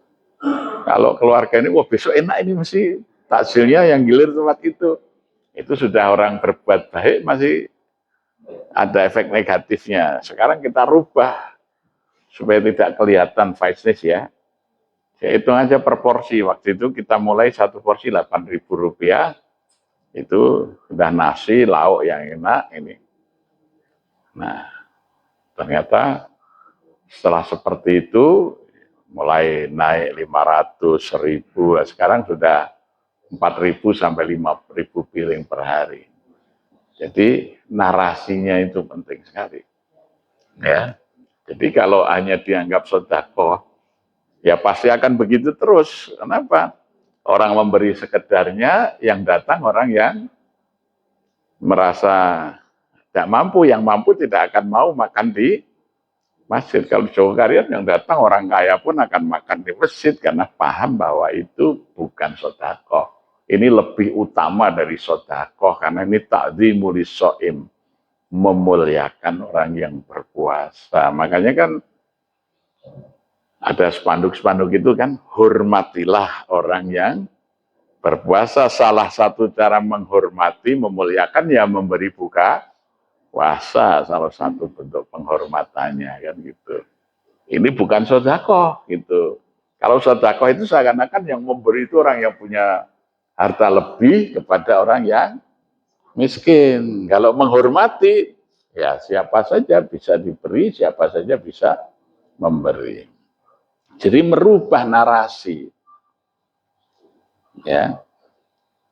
kalau keluarga ini, wah besok enak ini, mesti takjilnya yang gilir tempat itu. Itu sudah orang berbuat baik, masih ada efek negatifnya. Sekarang kita rubah supaya tidak kelihatan vice ya. Ya hitung aja per porsi. Waktu itu kita mulai satu porsi Rp8.000. Itu sudah nasi, lauk yang enak ini. Nah, ternyata setelah seperti itu mulai naik 500, 1000, sekarang sudah 4.000 sampai 5.000 piring per hari. Jadi narasinya itu penting sekali. Ya. Jadi kalau hanya dianggap sedekah, ya pasti akan begitu terus. Kenapa? Orang memberi sekedarnya, yang datang orang yang merasa tidak mampu, yang mampu tidak akan mau makan di masjid. Kalau Jawa Karian yang datang orang kaya pun akan makan di masjid karena paham bahwa itu bukan sedekah. Ini lebih utama dari sedekah karena ini ta'dzimul shaim, memuliakan orang yang berpuasa. Makanya kan ada spanduk-spanduk itu kan, hormatilah orang yang berpuasa. Salah satu cara menghormati, memuliakan ya memberi buka puasa, salah satu bentuk penghormatannya kan gitu. Ini bukan sedekah gitu. Kalau sedekah itu seakan-akan yang memberi itu orang yang punya harta lebih kepada orang yang miskin. Kalau menghormati, ya siapa saja bisa diberi, siapa saja bisa memberi. Jadi merubah narasi. Ya.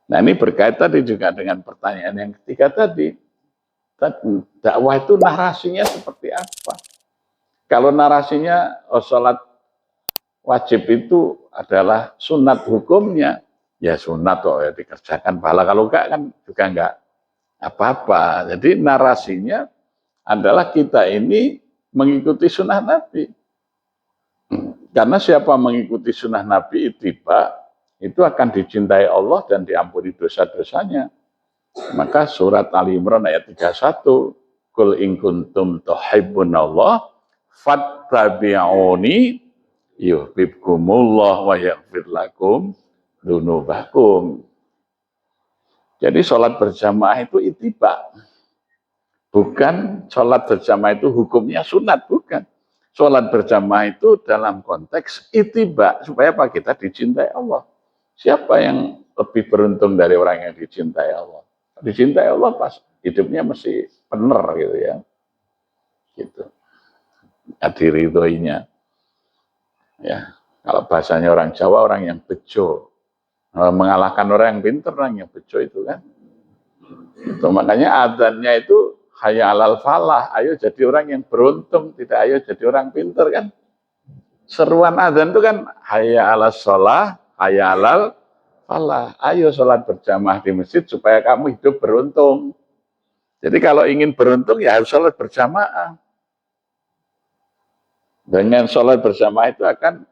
Nah, ini berkaitan juga dengan pertanyaan yang ketiga tadi. Dakwah itu narasinya seperti apa? Kalau narasinya sholat wajib itu adalah sunat hukumnya, ya sunat kok ya dikerjakan pahala. Kalau enggak kan juga enggak apa-apa. Jadi narasinya adalah kita ini mengikuti sunnah Nabi. Karena siapa mengikuti sunnah Nabi itu akan dicintai Allah dan diampuni dosa-dosanya. Maka surat Ali Imran ayat 31, Qul in kuntum tuhibbunallah fattabi'uni yuhibbukumullah wa yaghfir lakum dzunubakum. Jadi sholat berjamaah itu ittiba. Bukan sholat berjamaah itu hukumnya sunat, bukan. Sholat berjamaah itu dalam konteks ittiba, supaya apa? Kita dicintai Allah. Siapa yang lebih beruntung dari orang yang dicintai Allah? Dicintai Allah pas hidupnya mesti benar gitu ya. Gitu. Diridhoinya. Ya. Kalau bahasanya orang Jawa, orang yang bejo. Mengalahkan orang yang pintar, orang yang bejo itu kan. Itu makanya adzannya itu hayya alal falah, ayo jadi orang yang beruntung, tidak ayo jadi orang pintar kan. Seruan adzan itu kan hayya alal sholah, hayya alal falah. Ayo sholat berjamaah di masjid supaya kamu hidup beruntung. Jadi kalau ingin beruntung ya harus sholat berjamaah. Dengan sholat berjamaah itu akan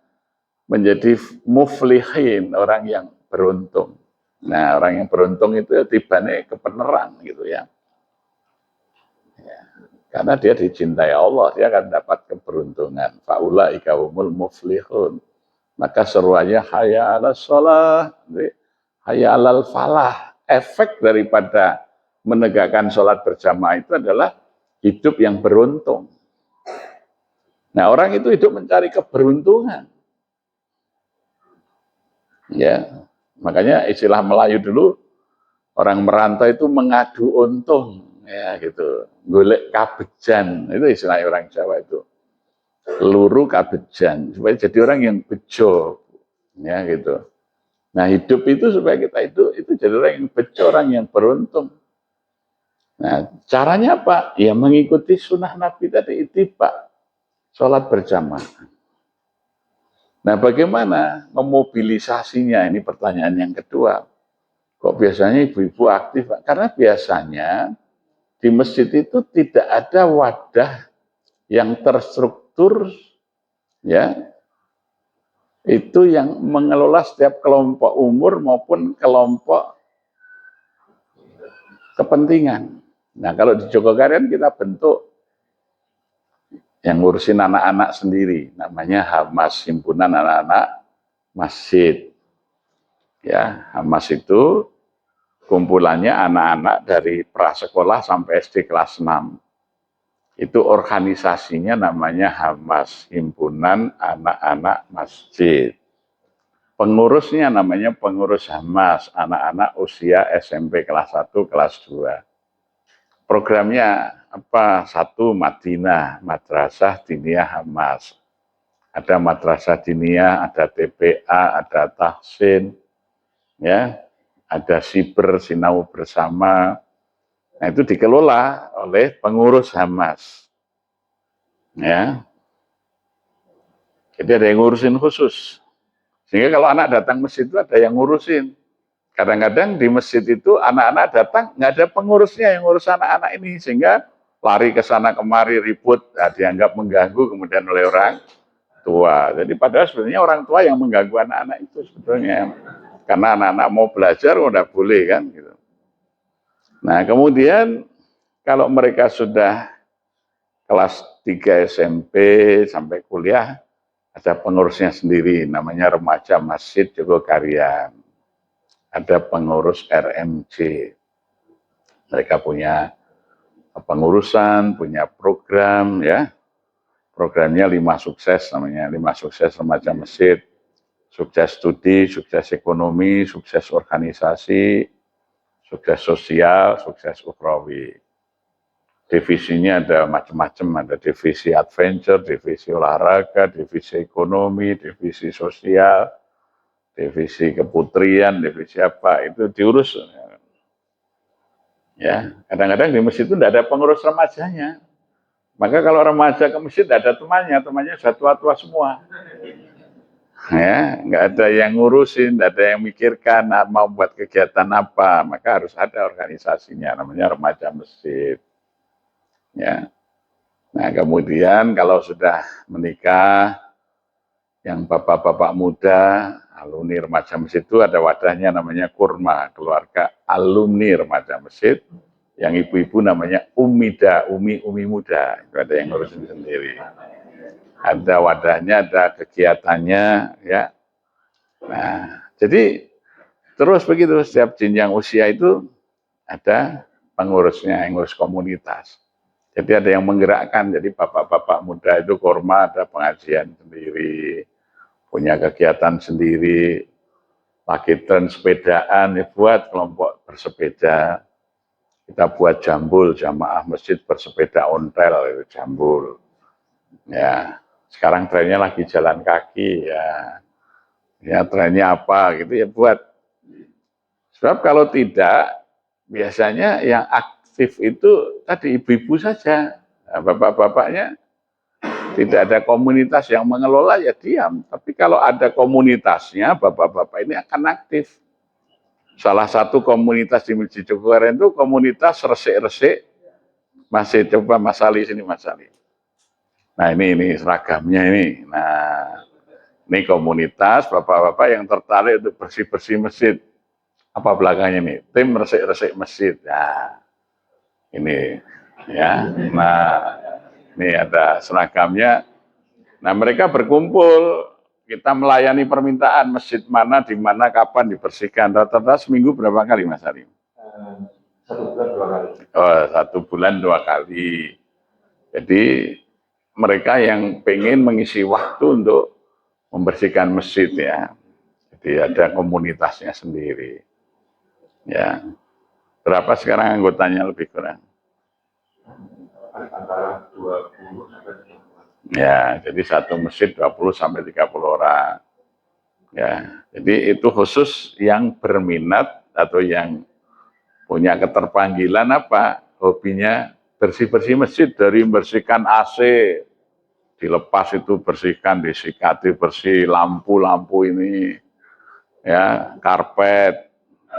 menjadi muflihin, orang yang beruntung. Nah, orang yang beruntung itu ya tibane kebenaran gitu ya. Karena dia dicintai Allah, dia akan dapat keberuntungan. Faulaika humul muflihun. Maka seruannya hayya 'alas shalah, hayya 'alal falah. Efek daripada menegakkan sholat berjamaah itu adalah hidup yang beruntung. Nah, orang itu hidup mencari keberuntungan. Ya, makanya istilah Melayu dulu, orang merantau itu mengadu untung, ya gitu. Golek kabejan, itu istilah orang Jawa itu. Luru kabejan, supaya jadi orang yang bejo, ya gitu. Nah, hidup itu supaya kita itu jadi orang yang bejo, orang yang beruntung. Nah, caranya apa? Ya mengikuti sunnah Nabi tadi, ittiba, sholat berjamaah. Nah, bagaimana memobilisasinya? Ini pertanyaan yang kedua. Kok biasanya ibu-ibu aktif? Karena biasanya di masjid itu tidak ada wadah yang terstruktur, ya, itu yang mengelola setiap kelompok umur maupun kelompok kepentingan. Nah, kalau di Jogokarian kita bentuk yang ngurusin anak-anak sendiri, namanya Hamas, Himpunan Anak-anak Masjid. Ya, Hamas itu kumpulannya anak-anak dari prasekolah sampai SD kelas 6. Itu organisasinya namanya Hamas, Himpunan Anak-anak Masjid. Pengurusnya namanya pengurus Hamas, anak-anak usia SMP kelas 1, kelas 2. Programnya apa? 1 Madinah, Madrasah Diniyah Hamas. Ada Madrasah Diniyah, ada TPA, ada Tahsin, ya, ada Siber, Sinau Bersama. Nah, itu dikelola oleh pengurus Hamas. Ya. Jadi ada yang ngurusin khusus. Sehingga kalau anak datang masjid itu ada yang ngurusin. Kadang-kadang di masjid itu anak-anak datang, nggak ada pengurusnya yang ngurus anak-anak ini. Sehingga lari ke sana kemari, ribut, dianggap mengganggu kemudian oleh orang tua. Jadi padahal sebenarnya orang tua yang mengganggu anak-anak itu sebetulnya. Karena anak-anak mau belajar, udah boleh kan. Gitu. Nah, kemudian kalau mereka sudah kelas 3 SMP sampai kuliah, ada pengurusnya sendiri, namanya Remaja Masjid Jogokarian. Ada pengurus RMJ. Mereka punya pengurusan, punya program, ya. Programnya 5 sukses namanya, 5 sukses Remaja Masjid. Sukses studi, sukses ekonomi, sukses organisasi, sukses sosial, sukses ukhrawi. Divisinya ada macam-macam, ada divisi adventure, divisi olahraga, divisi ekonomi, divisi sosial, divisi keputrian, divisi apa, itu diurus. Ya, kadang-kadang di masjid itu tidak ada pengurus remajanya. Maka kalau remaja ke masjid tidak ada temannya sudah tua-tua semua. Ya, nggak ada yang ngurusin, nggak ada yang mikirkan mau buat kegiatan apa, maka harus ada organisasinya, namanya remaja masjid. Ya, nah kemudian kalau sudah menikah, yang bapak-bapak muda, alumni remaja masjid itu ada wadahnya namanya kurma, keluarga alumni remaja masjid. Yang ibu-ibu namanya umida, umi muda, itu ada yang ngurusin sendiri. ada wadahnya, ada kegiatannya, ya. Nah, jadi terus begitu, setiap jenjang usia itu ada pengurusnya, yang ngurus komunitas. Jadi ada yang menggerakkan, jadi bapak-bapak muda itu korma ada pengajian sendiri, punya kegiatan sendiri, lagi tren sepedaan, ya buat kelompok bersepeda. Kita buat jambul, jamaah masjid bersepeda ontel, itu jambul. Ya, sekarang trennya lagi jalan kaki, ya trennya apa gitu ya buat. Sebab kalau tidak, biasanya yang aktif itu tadi ibu-ibu saja. Nah, bapak-bapaknya tidak ada komunitas yang mengelola ya diam. Tapi kalau ada komunitasnya, bapak-bapak ini akan aktif. Salah satu komunitas di Masjid Jogokaren itu komunitas resik-resik. Masih coba Mas Ali sini Mas Ali. Nah ini seragamnya ini. Nah ini komunitas bapak-bapak yang tertarik untuk bersih-bersih masjid. Apa belakangnya nih? Tim resik-resik masjid. Nah, ini ya. Nah, ini ada seragamnya. Nah, mereka berkumpul. Kita melayani permintaan masjid mana, di mana, kapan dibersihkan. Rata-rata seminggu berapa kali, Mas Ari? 1 bulan 2 kali. Oh, 1 bulan 2 kali. Jadi mereka yang pengen mengisi waktu untuk membersihkan masjid ya. Jadi ada komunitasnya sendiri. Ya, berapa sekarang anggotanya lebih kurang? Antara 20 sampai 30. Ya, jadi satu masjid 20 sampai 30 orang. Ya, jadi itu khusus yang berminat atau yang punya keterpanggilan apa? Hobinya bersih-bersih masjid, dari membersihkan AC, dilepas itu bersihkan, disikati bersih lampu-lampu ini, ya, karpet,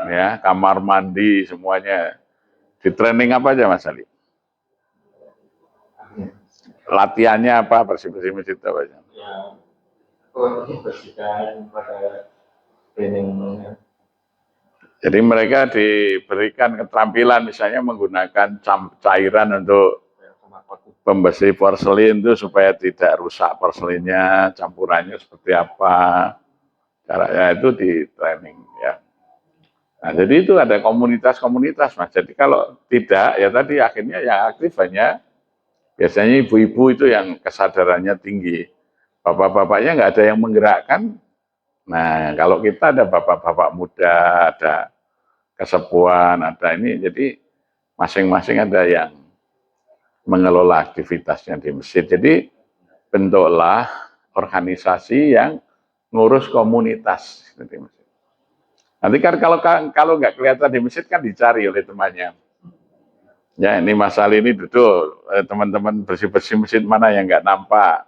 ya, kamar mandi semuanya. Di training apa aja Mas Ali? Latihannya apa? Bersih-bersih masjid apa aja? Ya, bersihkan pada training. Jadi mereka diberikan keterampilan misalnya menggunakan cairan untuk pembersih porselin itu supaya tidak rusak porselinnya, campurannya seperti apa. Caranya itu di training ya. Nah, jadi itu ada komunitas-komunitas Mas. Jadi kalau tidak ya tadi akhirnya yang aktif hanya biasanya ibu-ibu itu yang kesadarannya tinggi. Bapak-bapaknya nggak ada yang menggerakkan. Nah, kalau kita ada bapak-bapak muda, ada kesepuan, ada ini, jadi masing-masing ada yang mengelola aktivitasnya di masjid. Jadi bentuklah organisasi yang ngurus komunitas di masjid. Nanti kan kalau nggak kelihatan di masjid kan dicari oleh temannya. Ya ini Mas Ali ini duduk, teman-teman bersih-bersih masjid mana yang nggak nampak,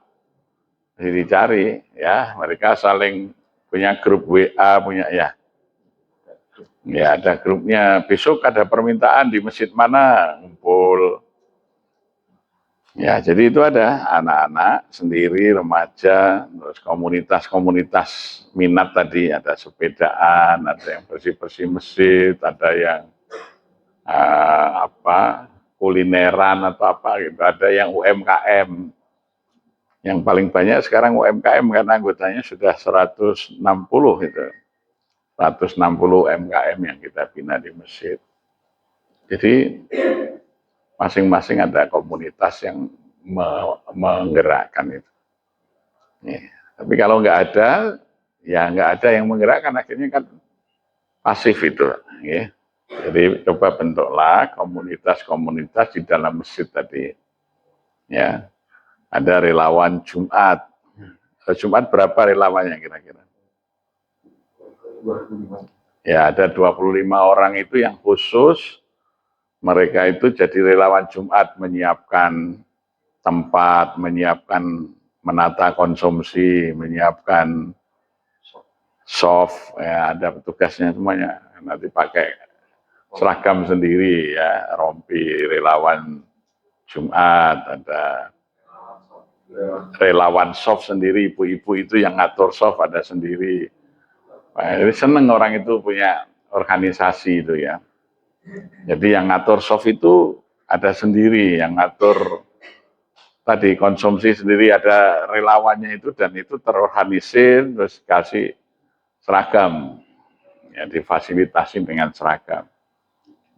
jadi dicari ya. Mereka saling punya grup WA, punya ya. Ya ada grupnya. Besok ada permintaan di masjid mana, ngumpul. Ya jadi itu ada anak-anak sendiri, remaja, terus komunitas-komunitas minat tadi, ada sepedaan, ada yang bersih-bersih masjid, ada yang kulineran atau apa gitu, ada yang UMKM. Yang paling banyak sekarang UMKM karena anggotanya sudah 160 itu. 160 UMKM yang kita bina di masjid. Jadi masing-masing ada komunitas yang menggerakkan itu. Nih. Tapi kalau nggak ada, ya nggak ada yang menggerakkan, akhirnya kan pasif itu. Ya. Jadi coba bentuklah komunitas-komunitas di dalam masjid tadi. Ya, ada relawan Jumat. Jumat berapa relawannya kira-kira? 25. Ya, ada 25 orang itu yang khusus. Mereka itu jadi relawan Jumat, menyiapkan tempat, menyiapkan menata konsumsi, menyiapkan soft, ya ada petugasnya semuanya. Nanti pakai seragam sendiri ya, rompi relawan Jumat, ada relawan soft sendiri, ibu-ibu itu yang ngatur soft ada sendiri. Nah, jadi seneng orang itu punya organisasi itu ya. Jadi yang ngatur soft itu ada sendiri, yang ngatur tadi konsumsi sendiri ada relawannya itu dan itu terorganisir terus kasih seragam ya difasilitasi dengan seragam.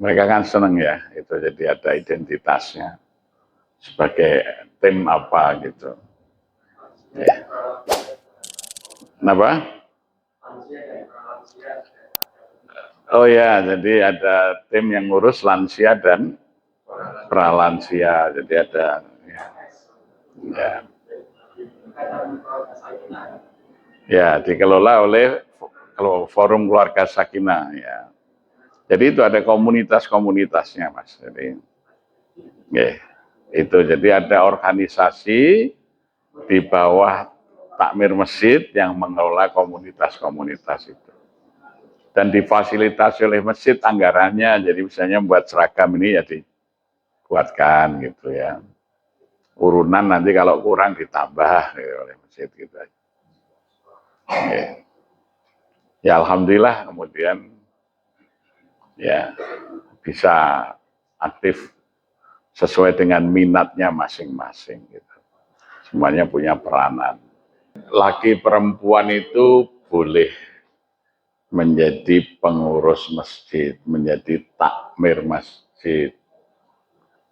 Mereka kan seneng ya itu jadi ada identitasnya sebagai tim apa gitu. Ya. Kenapa? Oh ya, jadi ada tim yang ngurus lansia dan pralansia. Jadi ada ya, ya dikelola oleh Forum Keluarga Sakinah ya. Jadi itu ada komunitas-komunitasnya Mas. Jadi ya, itu jadi ada organisasi di bawah takmir masjid yang mengelola komunitas-komunitas itu. Dan difasilitasi oleh masjid anggarannya, jadi misalnya buat seragam ini ya dibuatkan gitu ya. Urunan nanti kalau kurang ditambah gitu, oleh masjid gitu. Ya alhamdulillah kemudian ya bisa aktif sesuai dengan minatnya masing-masing gitu. Semuanya punya peranan. Laki perempuan itu boleh menjadi pengurus masjid, menjadi takmir masjid.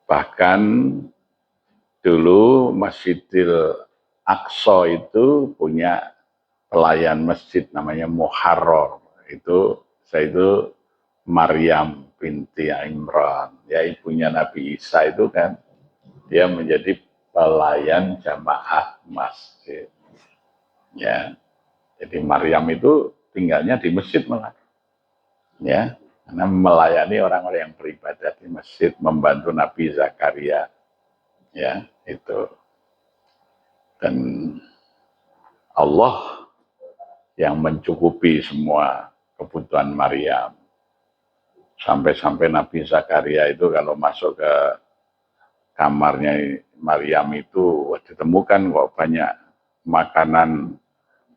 Bahkan dulu Masjidil Aqsa itu punya pelayan masjid namanya Muharrar. Saya itu Maryam binti Imran, ya ibunya Nabi Isa itu kan dia menjadi pelayan jamaah masjid. Ya, jadi Maryam itu tinggalnya di masjid malah, ya, karena melayani orang-orang yang beribadah di masjid, membantu Nabi Zakaria, ya itu. Dan Allah yang mencukupi semua kebutuhan Maryam. Sampai-sampai Nabi Zakaria itu kalau masuk ke kamarnya Maryam itu ditemukan kok banyak makanan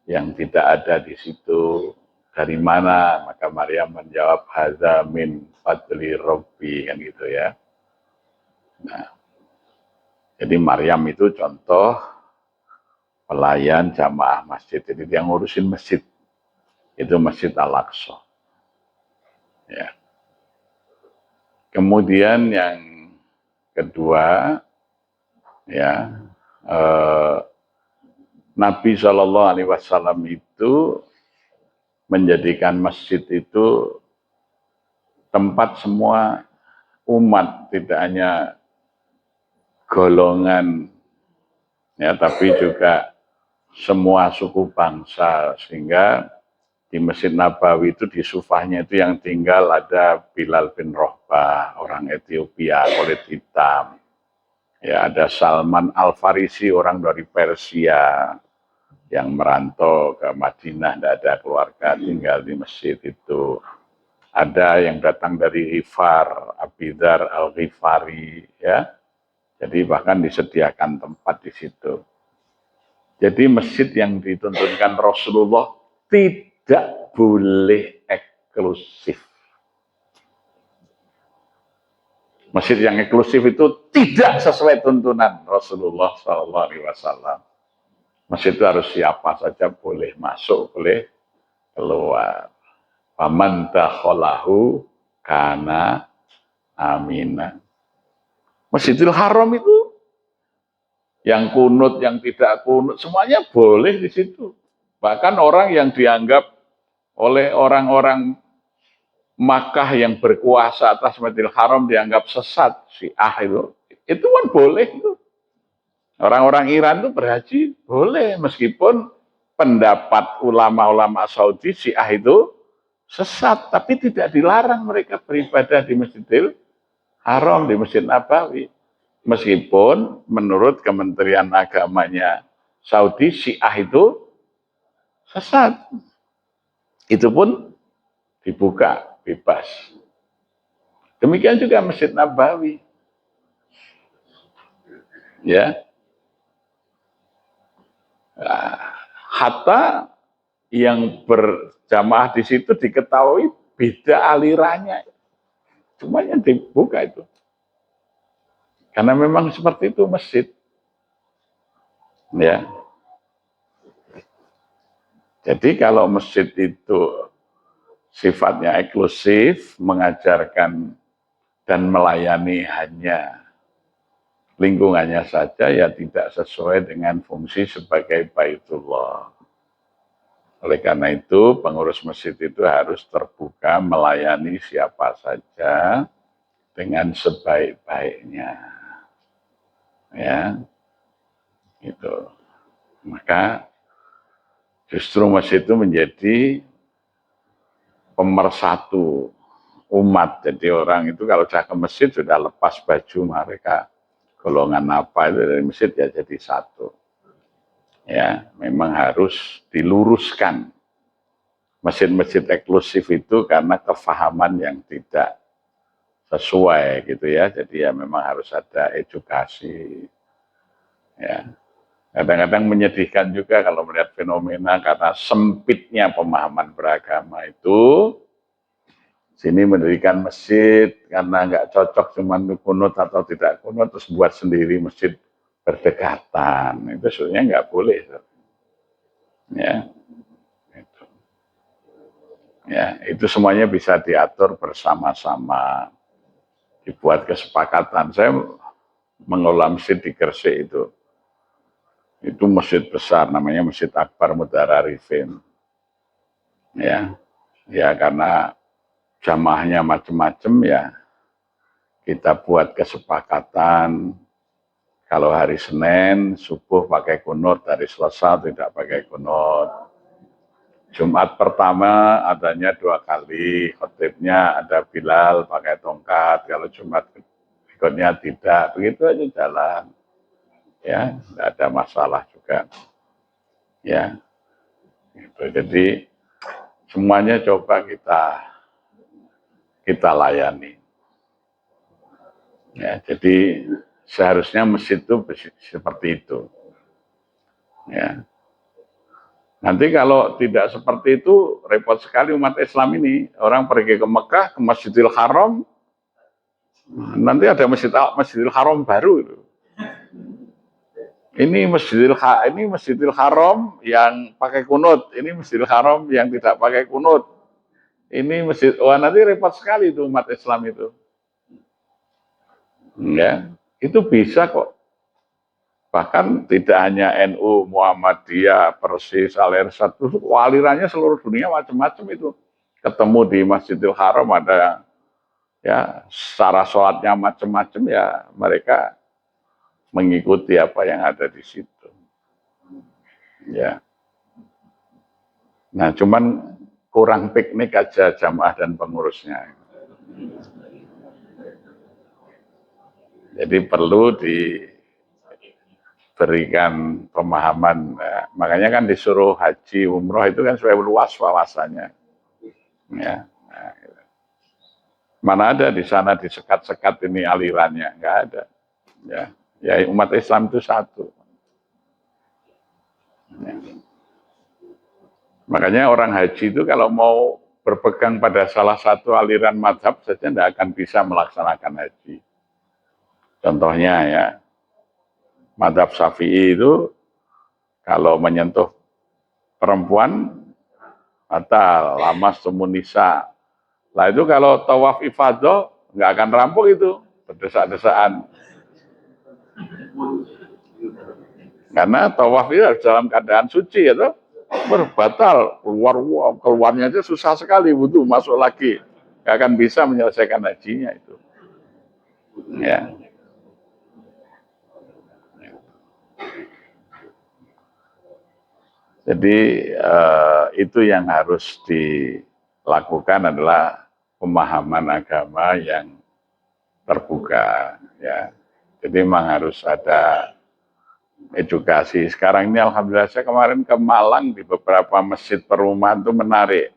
yang tidak ada di situ. Dari mana? Maka Maryam menjawab hadza min fadli rabbi kan gitu ya. Nah, jadi Maryam itu contoh pelayan jamaah masjid. Jadi dia ngurusin masjid. Itu Masjid Al-Aqsa. Ya. Kemudian yang kedua ya Nabi Shallallahu Alaihi Wasallam itu menjadikan masjid itu tempat semua umat, tidak hanya golongan, ya, tapi juga semua suku bangsa, sehingga di Masjid Nabawi itu di sufahnya itu yang tinggal ada Bilal bin Rohbah, orang Ethiopia, kulit hitam. Ya, ada Salman Al-Farisi, orang dari Persia yang merantau ke Madinah, tidak ada keluarga, tinggal di masjid itu. Ada yang datang dari Ghifar, Abidar Al-Ghifari, ya. Jadi bahkan disediakan tempat di situ. Jadi masjid yang dituntunkan Rasulullah tidak boleh eksklusif. Masjid yang eksklusif itu tidak sesuai tuntunan Rasulullah SAW. Masjid itu harus siapa saja boleh masuk, boleh keluar. Faman dakhalahu kana aminan. Masjidil Haram itu yang kunut, yang tidak kunut, semuanya boleh di situ. Bahkan orang yang dianggap oleh orang-orang Makkah yang berkuasa atas Masjidil Haram dianggap sesat, Syiah itu kan boleh itu. Orang-orang Iran itu berhaji boleh, meskipun pendapat ulama-ulama Saudi Syiah itu sesat, tapi tidak dilarang mereka beribadah di Masjidil Haram, di Masjid Nabawi. Meskipun menurut Kementerian Agamanya Saudi, Syiah itu sesat. Itu pun dibuka, bebas. Demikian juga Masjid Nabawi. Ya. Hatta yang berjamaah di situ diketahui beda alirannya. Semuanya dibuka itu. Karena memang seperti itu masjid. Ya. Jadi kalau masjid itu sifatnya eksklusif, mengajarkan dan melayani hanya lingkungannya saja, ya tidak sesuai dengan fungsi sebagai Baitullah. Oleh karena itu, pengurus masjid itu harus terbuka melayani siapa saja dengan sebaik-baiknya. Ya, itu. Maka justru masjid itu menjadi pemersatu umat. Jadi orang itu kalau sudah ke masjid sudah lepas baju mereka golongan apa itu dari masjid ya jadi satu. Ya, memang harus diluruskan. Masjid-masjid eksklusif itu karena kefahaman yang tidak sesuai gitu ya. Jadi ya memang harus ada edukasi. Ya. Kadang-kadang menyedihkan juga kalau melihat fenomena karena sempitnya pemahaman beragama itu. Sini mendirikan masjid karena nggak cocok cuman kunut atau tidak kunut terus buat sendiri masjid berdekatan. Itu sebenarnya nggak boleh. Ya. Ya, itu semuanya bisa diatur bersama-sama, dibuat kesepakatan. Saya mengelola masjid di Gresik itu masjid besar, namanya Masjid Akbar Mudararifin. Ya, ya karena jamaahnya macam-macam ya, kita buat kesepakatan. Kalau hari Senin subuh pakai kunut, hari Selasa tidak pakai kunut. Jumat pertama adanya 2 kali, khotibnya ada Bilal pakai tongkat, kalau Jumat berikutnya tidak, begitu aja jalan. Ya, tidak ada masalah juga. Ya, gitu. Jadi semuanya coba kita layani. Ya, jadi seharusnya masjid itu seperti itu. Ya. Nanti kalau tidak seperti itu, repot sekali umat Islam ini. Orang pergi ke Mekah, ke Masjidil Haram, nanti ada Masjidil Haram baru. Ini Masjidil Haram yang pakai kunut, ini Masjidil Haram yang tidak pakai kunut. Ini masjid, wah nanti repot sekali itu umat Islam itu. Ya, itu bisa kok. Bahkan tidak hanya NU, Muhammadiyah, Persis, Al-Irsyad, alirannya seluruh dunia macam-macam itu. Ketemu di Masjidil Haram ada ya secara sholatnya macam-macam ya mereka mengikuti apa yang ada di situ. Ya. Nah, cuman kurang piknik aja jamaah dan pengurusnya. Jadi perlu diberikan pemahaman. Ya. Makanya kan disuruh haji umroh itu kan supaya luas wawasannya. Ya. Nah, mana ada di sana disekat-sekat ini alirannya, nggak ada. Ya, ya umat Islam itu satu. Ya. Makanya orang haji itu kalau mau berpegang pada salah satu aliran madhab saja tidak akan bisa melaksanakan haji. Contohnya ya, madhab Syafi'i itu kalau menyentuh perempuan batal, lamas tumunisa. Lah itu kalau tawaf ifadah nggak akan rampung itu, berdesak-desaan. Karena tawaf itu harus dalam keadaan suci ya toh. Berbatal, keluarnya aja susah sekali, butuh masuk lagi. Nggak akan bisa menyelesaikan hajinya itu. Ya. Jadi itu yang harus dilakukan adalah pemahaman agama yang terbuka. Ya. Jadi memang harus ada edukasi. Sekarang ini alhamdulillah saya kemarin ke Malang di beberapa masjid perumahan itu menarik.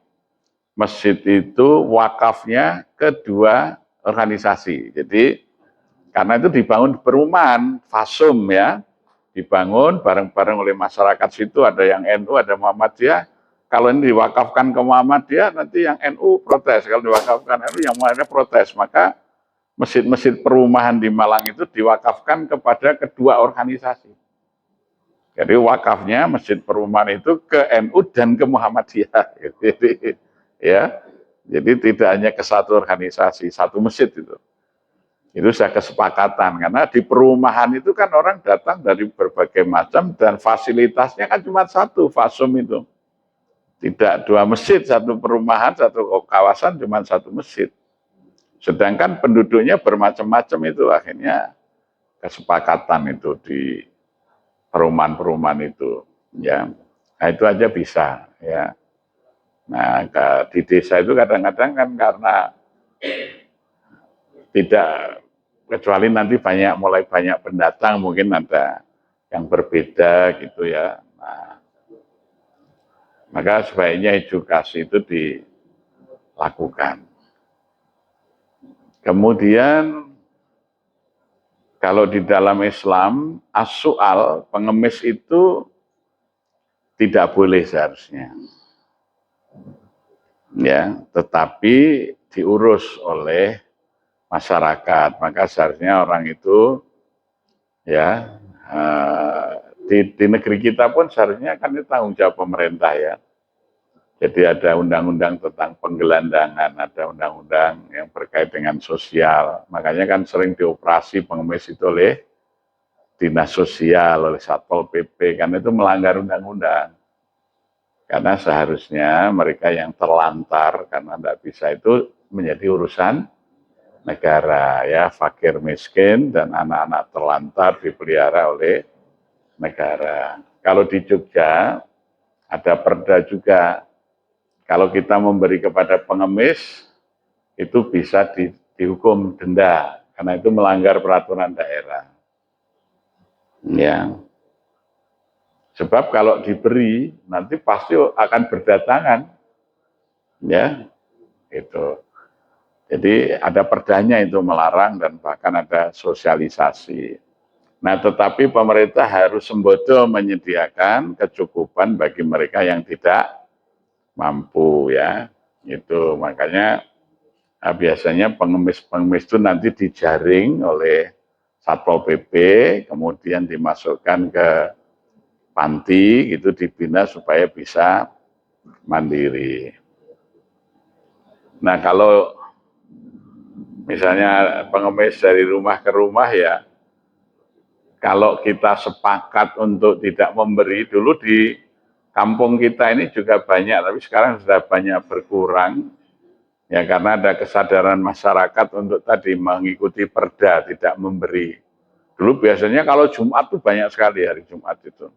Masjid itu wakafnya kedua organisasi. Jadi karena itu dibangun perumahan, Fasum ya. Dibangun bareng-bareng oleh masyarakat situ, ada yang NU, ada Muhammadiyah. Kalau ini diwakafkan ke Muhammadiyah, nanti yang NU protes. Kalau diwakafkan NU, yang Muhammadiyah protes. Maka masjid-masjid perumahan di Malang itu diwakafkan kepada kedua organisasi. Jadi wakafnya masjid perumahan itu ke NU dan ke Muhammadiyah. Jadi, ya, jadi tidak hanya ke satu organisasi, satu masjid itu. Itu sudah kesepakatan karena di perumahan itu kan orang datang dari berbagai macam dan fasilitasnya kan cuma satu, Fasum itu. Tidak dua masjid, satu perumahan, satu kawasan, cuma satu masjid. Sedangkan penduduknya bermacam-macam itu akhirnya kesepakatan itu di perumahan-perumahan itu, ya. Nah, itu aja bisa, ya. Nah, di desa itu kadang-kadang kan karena tidak, kecuali nanti mulai banyak pendatang, mungkin ada yang berbeda gitu ya. Nah, maka sebaiknya edukasi itu dilakukan. Kemudian kalau di dalam Islam, as-su'al, pengemis itu tidak boleh seharusnya. Ya, tetapi diurus oleh masyarakat. Maka seharusnya orang itu ya di negeri kita pun seharusnya kan itu tanggung jawab pemerintah ya. Jadi ada undang-undang tentang penggelandangan, ada undang-undang yang berkait dengan sosial. Makanya kan sering dioperasi pengemis itu oleh dinas sosial, oleh Satpol PP, karena itu melanggar undang-undang. Karena seharusnya mereka yang terlantar karena tidak bisa itu menjadi urusan negara ya, fakir miskin dan anak-anak terlantar dipelihara oleh negara. Kalau di Jogja ada perda juga, kalau kita memberi kepada pengemis itu bisa dihukum denda karena itu melanggar peraturan daerah. Ya. Sebab kalau diberi nanti pasti akan berdatangan. Ya. Itu. Jadi ada perdanya itu melarang dan bahkan ada sosialisasi. Nah, tetapi pemerintah harus sembodo menyediakan kecukupan bagi mereka yang tidak mampu ya. Itu makanya biasanya pengemis-pengemis itu nanti dijaring oleh Satpol PP, kemudian dimasukkan ke panti, gitu dibina supaya bisa mandiri. Nah, kalau misalnya pengemis dari rumah ke rumah ya, kalau kita sepakat untuk tidak memberi, dulu di kampung kita ini juga banyak, tapi sekarang sudah banyak berkurang, ya karena ada kesadaran masyarakat untuk tadi mengikuti perda, tidak memberi. Dulu biasanya kalau Jumat tuh banyak sekali hari Jumat itu.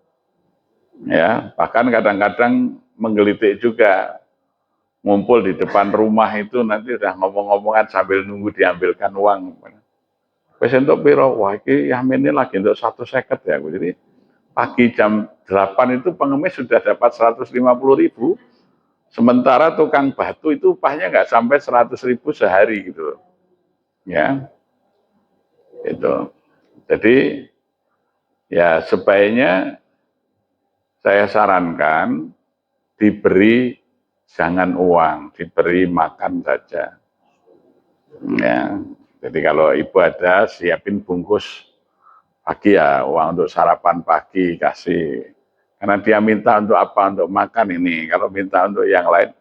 Ya, bahkan kadang-kadang menggelitik juga, ngumpul di depan rumah itu nanti udah ngomong-ngomongan sambil nunggu diambilkan uang. Wes entuk piro? Wah, iki Yamin ini lagi untuk 150 ya. Jadi pagi jam 8 itu pengemis sudah dapat 150.000, sementara tukang batu itu upahnya nggak sampai 100.000 sehari gitu. Ya, itu. Jadi ya sebaiknya saya sarankan diberi jangan uang, diberi makan saja. Ya, jadi kalau ibu ada siapin bungkus pagi ya, uang untuk sarapan pagi kasih. Karena dia minta untuk apa? Untuk makan ini. Kalau minta untuk yang lain,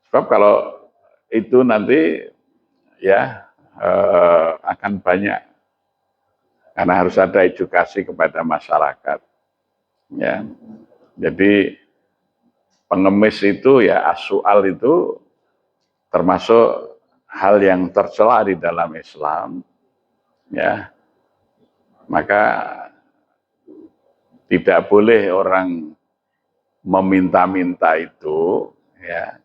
sebab kalau itu nanti ya akan banyak. Karena harus ada edukasi kepada masyarakat. Ya, jadi pengemis itu ya as-su'al itu termasuk hal yang tercela di dalam Islam. Ya, maka tidak boleh orang meminta-minta itu, ya,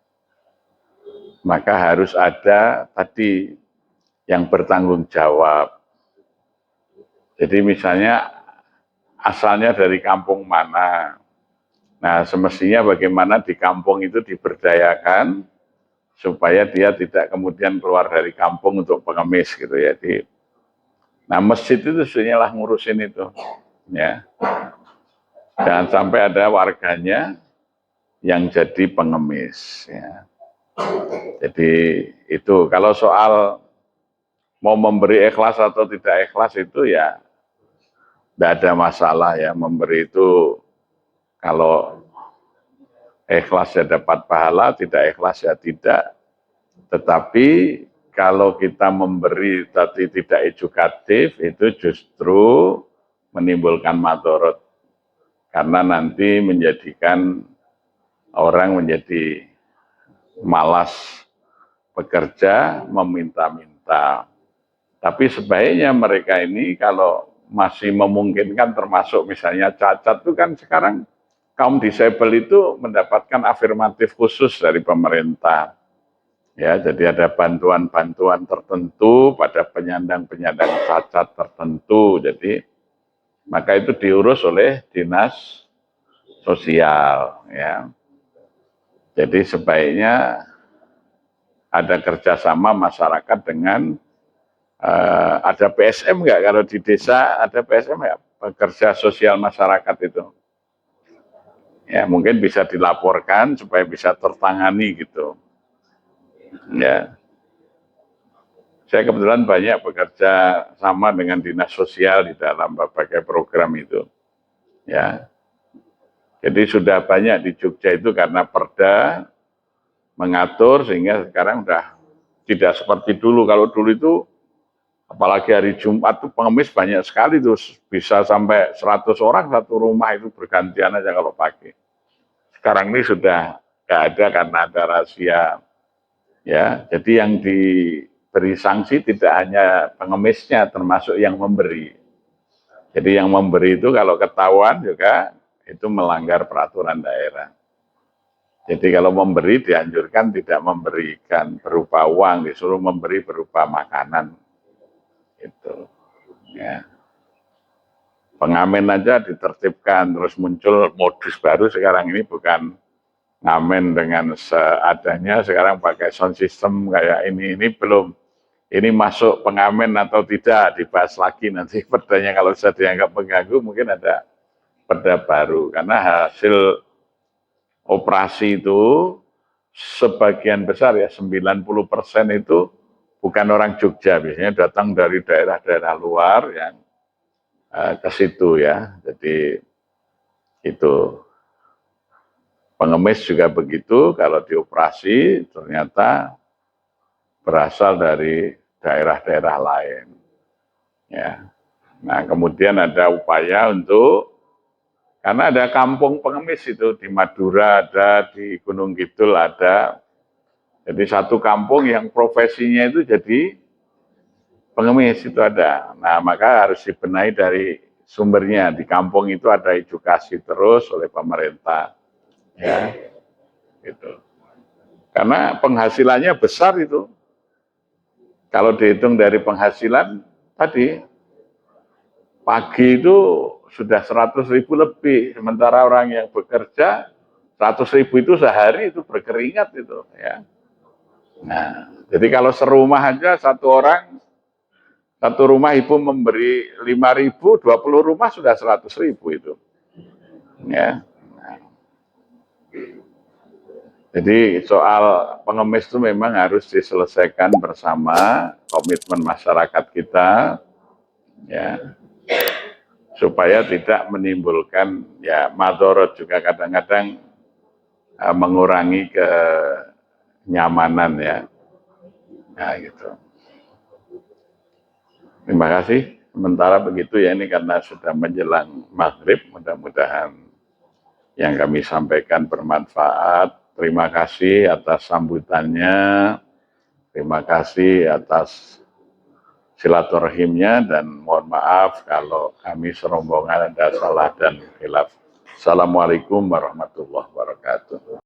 maka harus ada tadi yang bertanggung jawab. Jadi misalnya asalnya dari kampung mana, nah semestinya bagaimana di kampung itu diberdayakan supaya dia tidak kemudian keluar dari kampung untuk pengemis gitu ya. Nah masjid itu sebenarnya lah ngurusin itu, ya. Jangan sampai ada warganya yang jadi pengemis. Ya. Jadi itu kalau soal mau memberi ikhlas atau tidak ikhlas itu ya Tidak ada masalah ya, memberi itu kalau ikhlas ya dapat pahala, tidak ikhlas ya tidak. Tetapi kalau kita memberi tapi tidak edukatif, itu justru menimbulkan madorot. Karena nanti menjadikan orang menjadi malas bekerja, meminta-minta. Tapi sebaiknya mereka ini kalau masih memungkinkan, termasuk misalnya cacat itu kan sekarang kaum disabel itu mendapatkan afirmatif khusus dari pemerintah. Ya, jadi ada bantuan-bantuan tertentu pada penyandang-penyandang cacat tertentu. Jadi maka itu diurus oleh dinas sosial. Ya, jadi sebaiknya ada kerjasama masyarakat dengan ada PSM nggak? Kalau di desa ada PSM ya, pekerja sosial masyarakat itu. Ya, mungkin bisa dilaporkan supaya bisa tertangani gitu. Ya, saya kebetulan banyak bekerja sama dengan dinas sosial di dalam berbagai program itu. Ya, jadi sudah banyak di Jogja itu karena Perda mengatur sehingga sekarang sudah tidak seperti dulu. Kalau dulu itu apalagi hari Jumat tuh pengemis banyak sekali tuh, bisa sampai 100 orang satu rumah itu bergantian aja kalau pagi. Sekarang ini sudah nggak ada karena ada rahasia. Ya, jadi yang diberi sanksi tidak hanya pengemisnya, termasuk yang memberi. Jadi yang memberi itu kalau ketahuan juga itu melanggar peraturan daerah. Jadi kalau memberi dianjurkan tidak memberikan berupa uang, disuruh memberi berupa makanan. Itu. Ya. Pengamen aja ditertibkan, terus muncul modus baru sekarang ini, bukan ngamen dengan seadanya, sekarang pakai sound system kayak ini belum. Ini masuk pengamen atau tidak dibahas lagi nanti perdanya, kalau sudah dianggap mengganggu mungkin ada perda baru, karena hasil operasi itu sebagian besar ya 90% itu bukan orang Jogja, biasanya datang dari daerah-daerah luar yang ke situ ya. Jadi itu pengemis juga begitu, kalau dioperasi ternyata berasal dari daerah-daerah lain. Ya. Nah, kemudian ada upaya untuk, karena ada kampung pengemis itu di Madura ada, di Gunung Kidul ada. Jadi satu kampung yang profesinya itu jadi pengemis itu ada. Nah, maka harus dibenahi dari sumbernya. Di kampung itu ada edukasi terus oleh pemerintah. Ya, gitu. Karena penghasilannya besar itu. Kalau dihitung dari penghasilan tadi, pagi itu sudah 100.000 lebih, sementara orang yang bekerja 100.000 itu sehari itu berkeringat itu. Ya. Nah, jadi kalau serumah aja satu rumah ibu memberi 5.000, 20 rumah sudah 100.000 itu. Ya. Nah. Jadi soal pengemis itu memang harus diselesaikan bersama, komitmen masyarakat kita, ya, supaya tidak menimbulkan ya madorot juga, kadang-kadang mengurangi kenyamanan ya. Nah, gitu. Terima kasih. Sementara begitu ya, ini karena sudah menjelang maghrib, mudah-mudahan yang kami sampaikan bermanfaat. Terima kasih atas sambutannya, terima kasih atas silaturahimnya, dan mohon maaf kalau kami serombongan ada salah dan khilaf. Assalamualaikum warahmatullahi wabarakatuh.